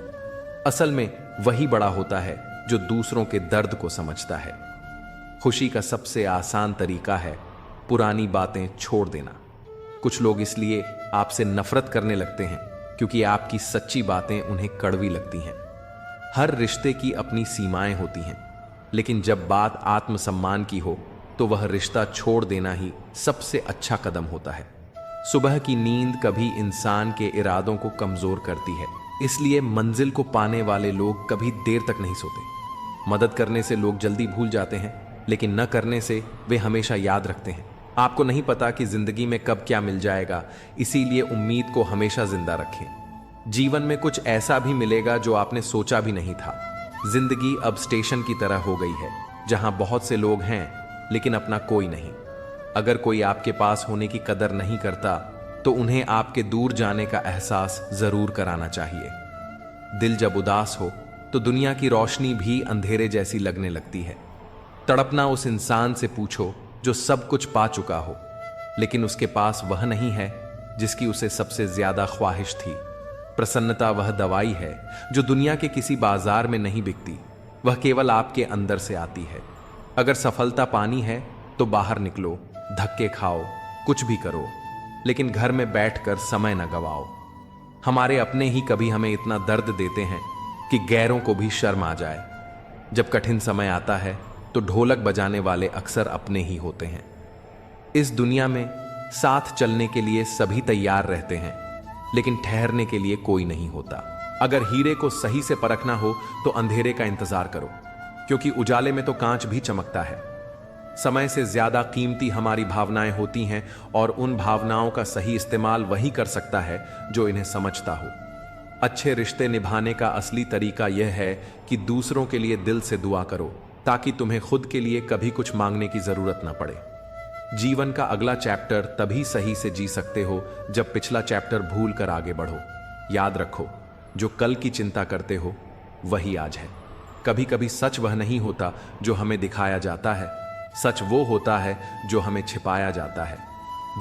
असल में वही बड़ा होता है जो दूसरों के दर्द को समझता है। खुशी का सबसे आसान तरीका है पुरानी बातें छोड़ देना। कुछ लोग इसलिए आपसे नफरत करने लगते हैं क्योंकि आपकी सच्ची बातें उन्हें कड़वी लगती हैं। हर रिश्ते की अपनी सीमाएं होती हैं, लेकिन जब बात आत्मसम्मान की हो तो वह रिश्ता छोड़ देना ही सबसे अच्छा कदम होता है। सुबह की नींद कभी इंसान के इरादों को कमजोर करती है, इसलिए मंजिल को पाने वाले लोग कभी देर तक नहीं सोते। मदद करने से लोग जल्दी भूल जाते हैं, लेकिन न करने से वे हमेशा याद रखते हैं। आपको नहीं पता कि जिंदगी में कब क्या मिल जाएगा, इसीलिए उम्मीद को हमेशा जिंदा रखें। जीवन में कुछ ऐसा भी मिलेगा जो आपने सोचा भी नहीं था। जिंदगी अब स्टेशन की तरह हो गई है, जहां बहुत से लोग हैं लेकिन अपना कोई नहीं। अगर कोई आपके पास होने की कदर नहीं करता तो उन्हें आपके दूर जाने का एहसास जरूर कराना चाहिए। दिल जब उदास हो तो दुनिया की रोशनी भी अंधेरे जैसी लगने लगती है। तड़पना उस इंसान से पूछो जो सब कुछ पा चुका हो, लेकिन उसके पास वह नहीं है जिसकी उसे सबसे ज्यादा ख्वाहिश थी। प्रसन्नता वह दवाई है जो दुनिया के किसी बाजार में नहीं बिकती, वह केवल आपके अंदर से आती है। अगर सफलता पानी है तो बाहर निकलो, धक्के खाओ, कुछ भी करो, लेकिन घर में बैठकर समय न गवाओ। हमारे अपने ही कभी हमें इतना दर्द देते हैं कि गैरों को भी शर्म आ जाए। जब कठिन समय आता है तो ढोलक बजाने वाले अक्सर अपने ही होते हैं। इस दुनिया में साथ चलने के लिए सभी तैयार रहते हैं, लेकिन ठहरने के लिए कोई नहीं होता। अगर हीरे को सही से परखना हो तो अंधेरे का इंतजार करो, क्योंकि उजाले में तो कांच भी चमकता है। समय से ज्यादा कीमती हमारी भावनाएं होती हैं, और उन भावनाओं का सही इस्तेमाल वही कर सकता है जो इन्हें समझता हो। अच्छे रिश्ते निभाने का असली तरीका यह है कि दूसरों के लिए दिल से दुआ करो, ताकि तुम्हें खुद के लिए कभी कुछ मांगने की जरूरत न पड़े। जीवन का अगला चैप्टर तभी सही से जी सकते हो जब पिछला चैप्टर भूल कर आगे बढ़ो। याद रखो, जो कल की चिंता करते हो वही आज है। कभी कभी सच वह नहीं होता जो हमें दिखाया जाता है, सच वो होता है जो हमें छिपाया जाता है।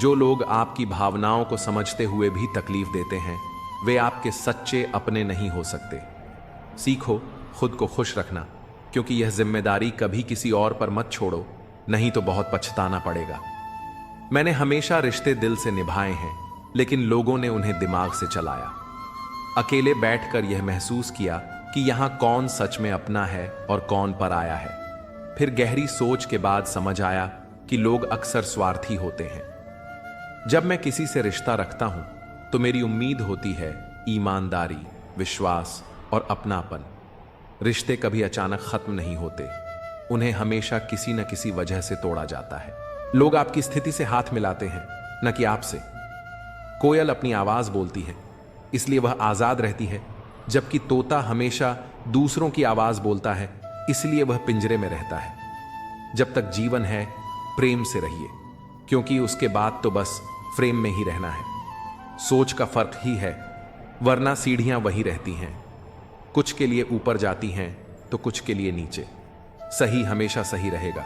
जो लोग आपकी भावनाओं को समझते हुए भी तकलीफ देते हैं, वे आपके सच्चे अपने नहीं हो सकते। सीखो खुद को खुश रखना, क्योंकि यह जिम्मेदारी कभी किसी और पर मत छोड़ो, नहीं तो बहुत पछताना पड़ेगा। मैंने हमेशा रिश्ते दिल से निभाए हैं, लेकिन लोगों ने उन्हें दिमाग से चलाया। अकेले बैठकर यह महसूस किया कि यहां कौन सच में अपना है और कौन पराया है। फिर गहरी सोच के बाद समझ आया कि लोग अक्सर स्वार्थी होते हैं। जब मैं किसी से रिश्ता रखता हूं तो मेरी उम्मीद होती है ईमानदारी, विश्वास और अपनापन। रिश्ते कभी अचानक खत्म नहीं होते, उन्हें हमेशा किसी न किसी वजह से तोड़ा जाता है। लोग आपकी स्थिति से हाथ मिलाते हैं, न कि आपसे। कोयल अपनी आवाज बोलती है, इसलिए वह आजाद रहती है, जबकि तोता हमेशा दूसरों की आवाज बोलता है, इसलिए वह पिंजरे में रहता है। जब तक जीवन है, प्रेम से रहिए, क्योंकि उसके बाद तो बस फ्रेम में ही रहना है। सोच का फर्क ही है, वरना सीढ़ियां वही रहती हैं। कुछ के लिए ऊपर जाती हैं तो कुछ के लिए नीचे। सही हमेशा सही रहेगा,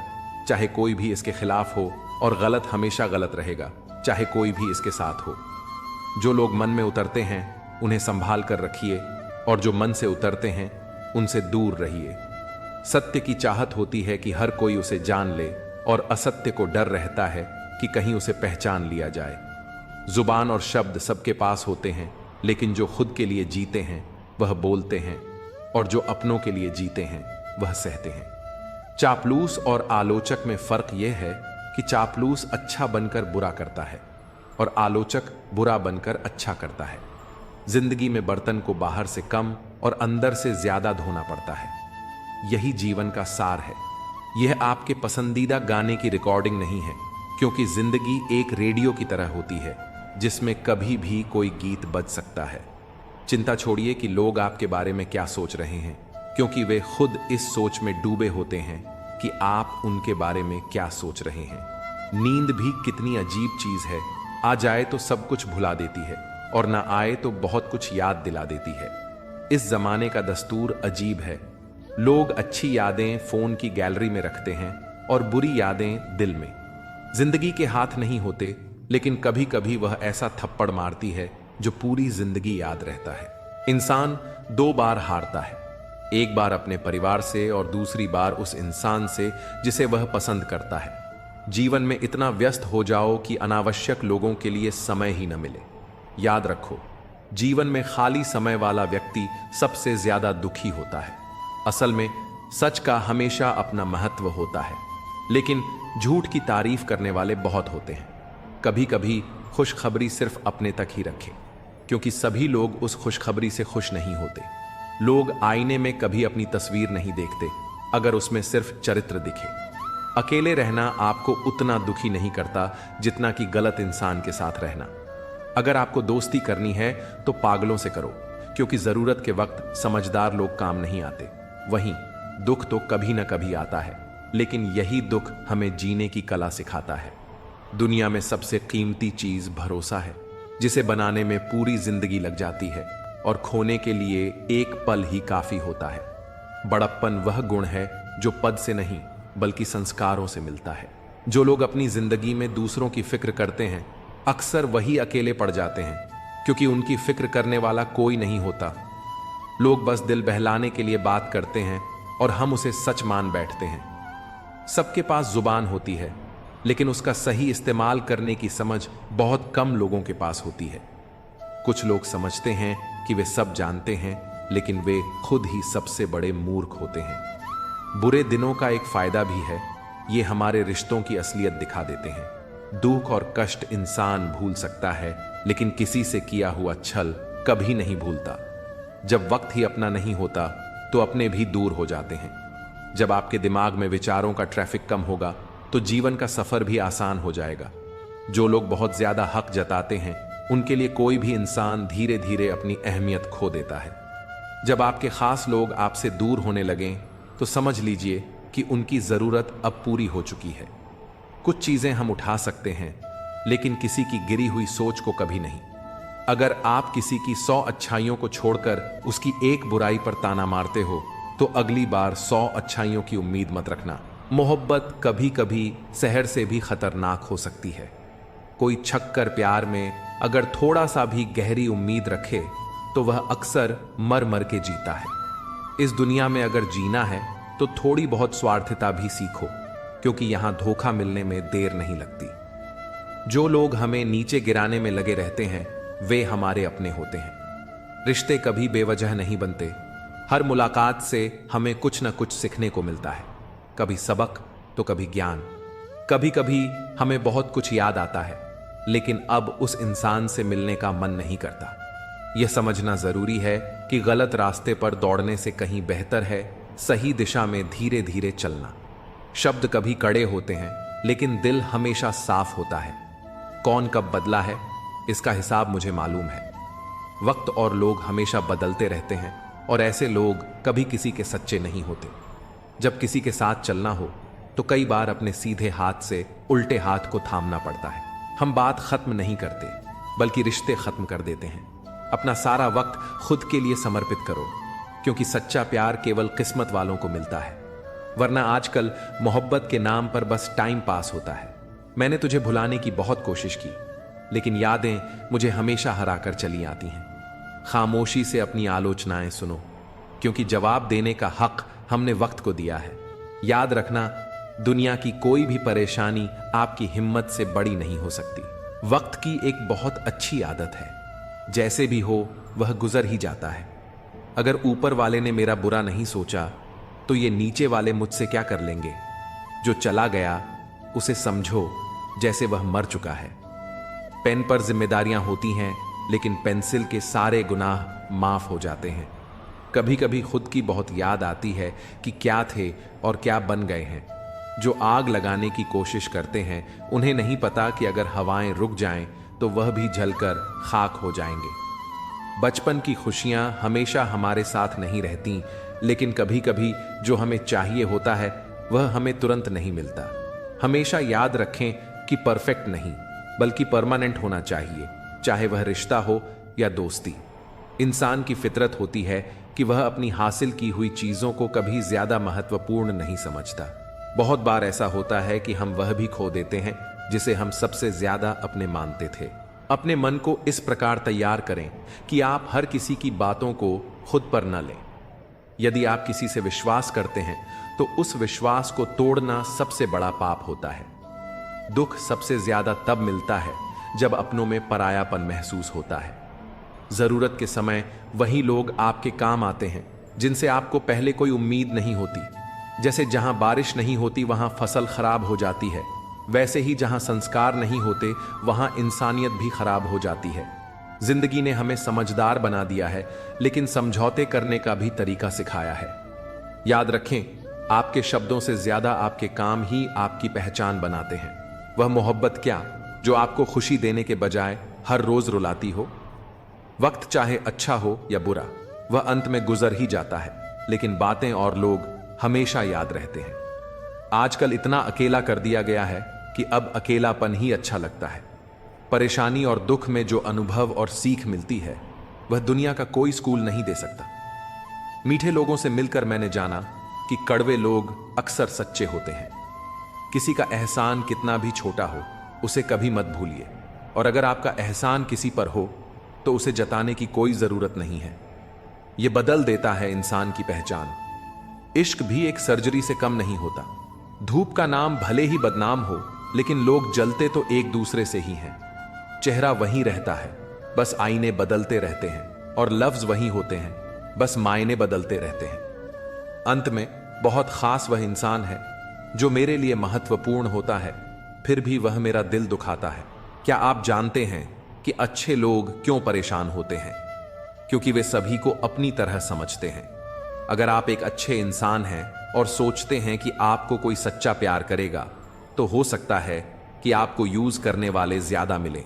चाहे कोई भी इसके खिलाफ हो, और गलत हमेशा गलत रहेगा, चाहे कोई भी इसके साथ हो। जो लोग मन में उतरते हैं उन्हें संभाल कर रखिए, और जो मन से उतरते हैं उनसे दूर रहिए। सत्य की चाहत होती है कि हर कोई उसे जान ले, और असत्य को डर रहता है कि कहीं उसे पहचान लिया जाए। जुबान और शब्द सबके पास होते हैं, लेकिन जो खुद के लिए जीते हैं वह बोलते हैं, और जो अपनों के लिए जीते हैं वह सहते हैं। चापलूस और आलोचक में फर्क यह है कि चापलूस अच्छा बनकर बुरा करता है, और आलोचक बुरा बनकर अच्छा करता है। जिंदगी में बर्तन को बाहर से कम और अंदर से ज्यादा धोना पड़ता है। यही जीवन का सार है। यह आपके पसंदीदा गाने की रिकॉर्डिंग नहीं है, क्योंकि जिंदगी एक रेडियो की तरह होती है, जिसमें कभी भी कोई गीत बज सकता है। चिंता छोड़िए कि लोग आपके बारे में क्या सोच रहे हैं, क्योंकि वे खुद इस सोच में डूबे होते हैं कि आप उनके बारे में क्या सोच रहे हैं। नींद भी कितनी अजीब चीज है, आ जाए तो सब कुछ भुला देती है, और ना आए तो बहुत कुछ याद दिला देती है। इस जमाने का दस्तूर अजीब है। लोग अच्छी यादें फोन की गैलरी में रखते हैं और बुरी यादें दिल में। जिंदगी के हाथ नहीं होते, लेकिन कभी कभी वह ऐसा थप्पड़ मारती है जो पूरी जिंदगी याद रहता है। इंसान दो बार हारता है, एक बार अपने परिवार से और दूसरी बार उस इंसान से जिसे वह पसंद करता है। जीवन में इतना व्यस्त हो जाओ कि अनावश्यक लोगों के लिए समय ही न मिले। याद रखो, जीवन में खाली समय वाला व्यक्ति सबसे ज्यादा दुखी होता है। असल में सच का हमेशा अपना महत्व होता है, लेकिन झूठ की तारीफ करने वाले बहुत होते हैं। कभी कभी खुशखबरी सिर्फ अपने तक ही रखें, क्योंकि सभी लोग उस खुशखबरी से खुश नहीं होते। लोग आईने में कभी अपनी तस्वीर नहीं देखते अगर उसमें सिर्फ चरित्र दिखे। अकेले रहना आपको उतना दुखी नहीं करता जितना कि गलत इंसान के साथ रहना। अगर आपको दोस्ती करनी है तो पागलों से करो, क्योंकि जरूरत के वक्त समझदार लोग काम नहीं आते। वहीं दुख तो कभी न कभी आता है, लेकिन यही दुख हमें जीने की कला सिखाता है। दुनिया में सबसे कीमती चीज भरोसा है, जिसे बनाने में पूरी जिंदगी लग जाती है और खोने के लिए एक पल ही काफी होता है। बड़प्पन वह गुण है जो पद से नहीं बल्कि संस्कारों से मिलता है। जो लोग अपनी जिंदगी में दूसरों की फिक्र करते हैं अक्सर वही अकेले पड़ जाते हैं, क्योंकि उनकी फिक्र करने वाला कोई नहीं होता। लोग बस दिल बहलाने के लिए बात करते हैं और हम उसे सच मान बैठते हैं। सबके पास जुबान होती है, लेकिन उसका सही इस्तेमाल करने की समझ बहुत कम लोगों के पास होती है। कुछ लोग समझते हैं कि वे सब जानते हैं, लेकिन वे खुद ही सबसे बड़े मूर्ख होते हैं। बुरे दिनों का एक फायदा भी है, ये हमारे रिश्तों की असलियत दिखा देते हैं। दुख और कष्ट इंसान भूल सकता है, लेकिन किसी से किया हुआ छल कभी नहीं भूलता। जब वक्त ही अपना नहीं होता तो अपने भी दूर हो जाते हैं। जब आपके दिमाग में विचारों का ट्रैफिक कम होगा तो जीवन का सफर भी आसान हो जाएगा। जो लोग बहुत ज्यादा हक जताते हैं उनके लिए कोई भी इंसान धीरे धीरे अपनी अहमियत खो देता है। जब आपके खास लोग आपसे दूर होने लगें तो समझ लीजिए कि उनकी जरूरत अब पूरी हो चुकी है। कुछ चीजें हम उठा सकते हैं, लेकिन किसी की गिरी हुई सोच को कभी नहीं। अगर आप किसी की 100 अच्छाइयों को छोड़कर उसकी एक बुराई पर ताना मारते हो तो अगली बार 100 अच्छाइयों की उम्मीद मत रखना। मोहब्बत कभी कभी शहर से भी खतरनाक हो सकती है। कोई छक्कर प्यार में अगर थोड़ा सा भी गहरी उम्मीद रखे तो वह अक्सर मर मर के जीता है। इस दुनिया में अगर जीना है तो थोड़ी बहुत स्वार्थता भी सीखो, क्योंकि यहां धोखा मिलने में देर नहीं लगती। जो लोग हमें नीचे गिराने में लगे रहते हैं वे हमारे अपने होते हैं। रिश्ते कभी बेवजह नहीं बनते। हर मुलाकात से हमें कुछ न कुछ सीखने को मिलता है, कभी सबक तो कभी ज्ञान। कभी कभी हमें बहुत कुछ याद आता है, लेकिन अब उस इंसान से मिलने का मन नहीं करता। यह समझना जरूरी है कि गलत रास्ते पर दौड़ने से कहीं बेहतर है सही दिशा में धीरे धीरे चलना। शब्द कभी कड़े होते हैं, लेकिन दिल हमेशा साफ होता है। कौन कब बदला है, इसका हिसाब मुझे मालूम है। वक्त और लोग हमेशा बदलते रहते हैं, और ऐसे लोग कभी किसी के सच्चे नहीं होते। जब किसी के साथ चलना हो तो कई बार अपने सीधे हाथ से उल्टे हाथ को थामना पड़ता है। हम बात खत्म नहीं करते, बल्कि रिश्ते खत्म कर देते हैं। अपना सारा वक्त खुद के लिए समर्पित करो, क्योंकि सच्चा प्यार केवल किस्मत वालों को मिलता है, वरना आजकल मोहब्बत के नाम पर बस टाइम पास होता है। मैंने तुझे भुलाने की बहुत कोशिश की, लेकिन यादें मुझे हमेशा हरा कर चली आती हैं। खामोशी से अपनी आलोचनाएं सुनो, क्योंकि जवाब देने का हक हमने वक्त को दिया है। याद रखना, दुनिया की कोई भी परेशानी आपकी हिम्मत से बड़ी नहीं हो सकती। वक्त की एक बहुत अच्छी आदत है, जैसे भी हो वह गुजर ही जाता है। अगर ऊपर वाले ने मेरा बुरा नहीं सोचा, तो ये नीचे वाले मुझसे क्या कर लेंगे। जो चला गया उसे समझो जैसे वह मर चुका है। पेन पर जिम्मेदारियां होती हैं, लेकिन पेंसिल के सारे गुनाह माफ हो जाते हैं। कभी कभी खुद की बहुत याद आती है कि क्या थे और क्या बन गए हैं। जो आग लगाने की कोशिश करते हैं, उन्हें नहीं पता कि अगर हवाएं रुक जाएं तो वह भी जलकर खाक हो जाएंगे। बचपन की खुशियां हमेशा हमारे साथ नहीं रहती, लेकिन कभी कभी जो हमें चाहिए होता है वह हमें तुरंत नहीं मिलता। हमेशा याद रखें कि परफेक्ट नहीं, बल्कि परमानेंट होना चाहिए, चाहे वह रिश्ता हो या दोस्ती। इंसान की फितरत होती है कि वह अपनी हासिल की हुई चीजों को कभी ज्यादा महत्वपूर्ण नहीं समझता। बहुत बार ऐसा होता है कि हम वह भी खो देते हैं जिसे हम सबसे ज्यादा अपने मानते थे। अपने मन को इस प्रकार तैयार करें कि आप हर किसी की बातों को खुद पर न लें। यदि आप किसी से विश्वास करते हैं तो उस विश्वास को तोड़ना सबसे बड़ा पाप होता है। दुख सबसे ज्यादा तब मिलता है जब अपनों में परायापन महसूस होता है। जरूरत के समय वही लोग आपके काम आते हैं जिनसे आपको पहले कोई उम्मीद नहीं होती। जैसे जहां बारिश नहीं होती वहां फसल खराब हो जाती है, वैसे ही जहां संस्कार नहीं होते वहां इंसानियत भी खराब हो जाती है। जिंदगी ने हमें समझदार बना दिया है, लेकिन समझौते करने का भी तरीका सिखाया है। याद रखें, आपके शब्दों से ज्यादा आपके काम ही आपकी पहचान बनाते हैं। वह मोहब्बत क्या जो आपको खुशी देने के बजाय हर रोज रुलाती हो। वक्त चाहे अच्छा हो या बुरा, वह अंत में गुजर ही जाता है, लेकिन बातें और लोग हमेशा याद रहते हैं। आजकल इतना अकेला कर दिया गया है कि अब अकेलापन ही अच्छा लगता है। परेशानी और दुख में जो अनुभव और सीख मिलती है, वह दुनिया का कोई स्कूल नहीं दे सकता। मीठे लोगों से मिलकर मैंने जाना कि कड़वे लोग अक्सर सच्चे होते हैं। किसी का एहसान कितना भी छोटा हो, उसे कभी मत भूलिए, और अगर आपका एहसान किसी पर हो तो उसे जताने की कोई जरूरत नहीं है। यह बदल देता है इंसान की पहचान। इश्क भी एक सर्जरी से कम नहीं होता। धूप का नाम भले ही बदनाम हो, लेकिन लोग जलते तो एक दूसरे से ही हैं। चेहरा वही रहता है, बस आईने बदलते रहते हैं, और लफ्ज वही होते हैं, बस मायने बदलते रहते हैं। अंत में बहुत खास वह इंसान है जो मेरे लिए महत्वपूर्ण होता है, फिर भी वह मेरा दिल दुखाता है। क्या आप जानते हैं कि अच्छे लोग क्यों परेशान होते हैं? क्योंकि वे सभी को अपनी तरह समझते हैं। अगर आप एक अच्छे इंसान हैं और सोचते हैं कि आपको कोई सच्चा प्यार करेगा, तो हो सकता है कि आपको यूज करने वाले ज्यादा मिले।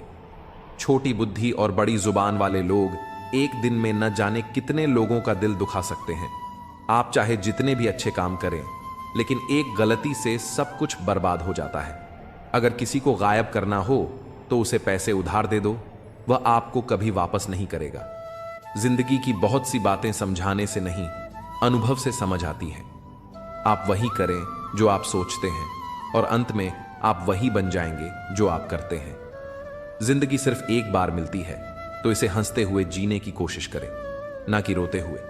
छोटी बुद्धि और बड़ी जुबान वाले लोग एक दिन में न जाने कितने लोगों का दिल दुखा सकते हैं। आप चाहे जितने भी अच्छे काम करें, लेकिन एक गलती से सब कुछ बर्बाद हो जाता है। अगर किसी को गायब करना हो तो उसे पैसे उधार दे दो, वह आपको कभी वापस नहीं करेगा। जिंदगी की बहुत सी बातें समझाने से नहीं, अनुभव से समझ आती हैं। आप वही करें जो आप सोचते हैं, और अंत में आप वही बन जाएंगे जो आप करते हैं। जिंदगी सिर्फ एक बार मिलती है, तो इसे हंसते हुए जीने की कोशिश करें, ना कि रोते हुए।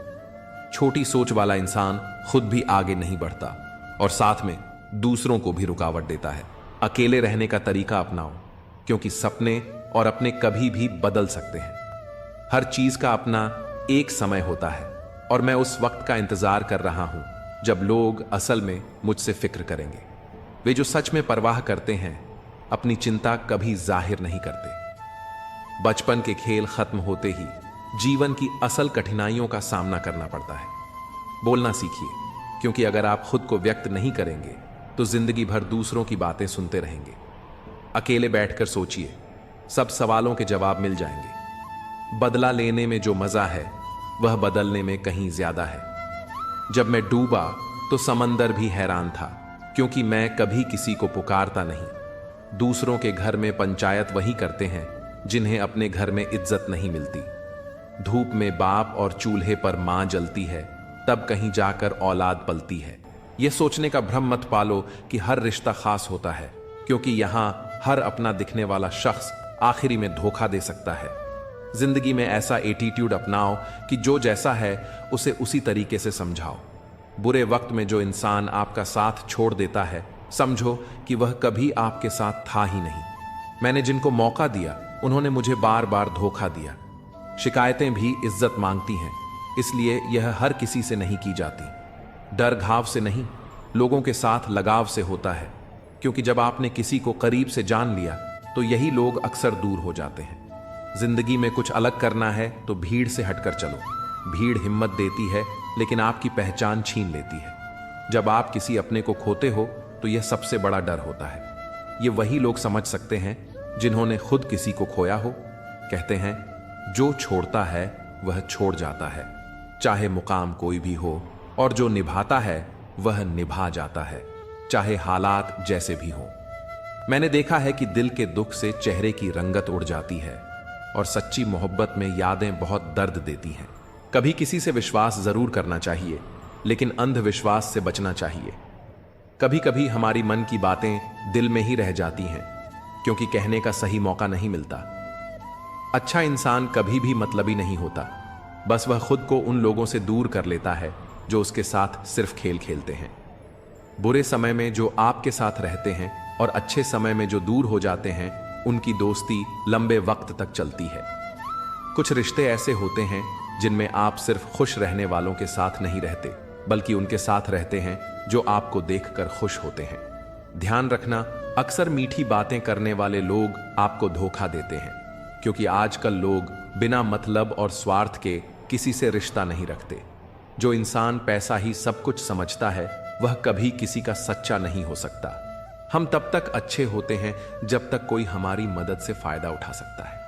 छोटी सोच वाला इंसान खुद भी आगे नहीं बढ़ता, और साथ में दूसरों को भी रुकावट देता है। अकेले रहने का तरीका अपनाओ, क्योंकि सपने और अपने कभी भी बदल सकते हैं। हर चीज का अपना एक समय होता है, और मैं उस वक्त का इंतजार कर रहा हूं जब लोग असल में मुझसे फिक्र करेंगे। वे जो सच में परवाह करते हैं, अपनी चिंता कभी जाहिर नहीं करते। बचपन के खेल खत्म होते ही जीवन की असल कठिनाइयों का सामना करना पड़ता है। बोलना सीखिए, क्योंकि अगर आप खुद को व्यक्त नहीं करेंगे तो जिंदगी भर दूसरों की बातें सुनते रहेंगे। अकेले बैठकर सोचिए, सब सवालों के जवाब मिल जाएंगे। बदला लेने में जो मजा है वह बदलने में कहीं ज्यादा है। जब मैं डूबा तो समंदर भी हैरान था, क्योंकि मैं कभी किसी को पुकारता नहीं। दूसरों के घर में पंचायत वही करते हैं जिन्हें अपने घर में इज्जत नहीं मिलती। धूप में बाप और चूल्हे पर मां जलती है, तब कहीं जाकर औलाद पलती है। यह सोचने का भ्रम मत पालो कि हर रिश्ता खास होता है, क्योंकि यहां हर अपना दिखने वाला शख्स आखिरी में धोखा दे सकता है। जिंदगी में ऐसा एटीट्यूड अपनाओ कि जो जैसा है उसे उसी तरीके से समझाओ। बुरे वक्त में जो इंसान आपका साथ छोड़ देता है, समझो कि वह कभी आपके साथ था ही नहीं। मैंने जिनको मौका दिया उन्होंने मुझे बार बार धोखा दिया। शिकायतें भी इज्जत मांगती हैं, इसलिए यह हर किसी से नहीं की जाती। डर घाव से नहीं, लोगों के साथ लगाव से होता है, क्योंकि जब आपने किसी को करीब से जान लिया तो यही लोग अक्सर दूर हो जाते हैं। जिंदगी में कुछ अलग करना है तो भीड़ से हटकर चलो। भीड़ हिम्मत देती है लेकिन आपकी पहचान छीन लेती है। जब आप किसी अपने को खोते हो तो यह सबसे बड़ा डर होता है। ये वही लोग समझ सकते हैं जिन्होंने खुद किसी को खोया हो। कहते हैं, जो छोड़ता है वह छोड़ जाता है, चाहे मुकाम कोई भी हो, और जो निभाता है वह निभा जाता है, चाहे हालात जैसे भी हो। मैंने देखा है कि दिल के दुख से चेहरे की रंगत उड़ जाती है, और सच्ची मोहब्बत में यादें बहुत दर्द देती हैं। कभी किसी से विश्वास जरूर करना चाहिए, लेकिन अंधविश्वास से बचना चाहिए। कभी कभी हमारी मन की बातें दिल में ही रह जाती हैं, क्योंकि कहने का सही मौका नहीं मिलता। अच्छा इंसान कभी भी मतलबी नहीं होता, बस वह खुद को उन लोगों से दूर कर लेता है जो उसके साथ सिर्फ खेल खेलते हैं। बुरे समय में जो आपके साथ रहते हैं और अच्छे समय में जो दूर हो जाते हैं, उनकी दोस्ती लंबे वक्त तक चलती है। कुछ रिश्ते ऐसे होते हैं जिनमें आप सिर्फ खुश रहने वालों के साथ नहीं रहते, बल्कि उनके साथ रहते हैं जो आपको देखकर खुश होते हैं। ध्यान रखना, अक्सर मीठी बातें करने वाले लोग आपको धोखा देते हैं, क्योंकि आजकल लोग बिना मतलब और स्वार्थ के किसी से रिश्ता नहीं रखते। जो इंसान पैसा ही सब कुछ समझता है, वह कभी किसी का सच्चा नहीं हो सकता। हम तब तक अच्छे होते हैं जब तक कोई हमारी मदद से फायदा उठा सकता है।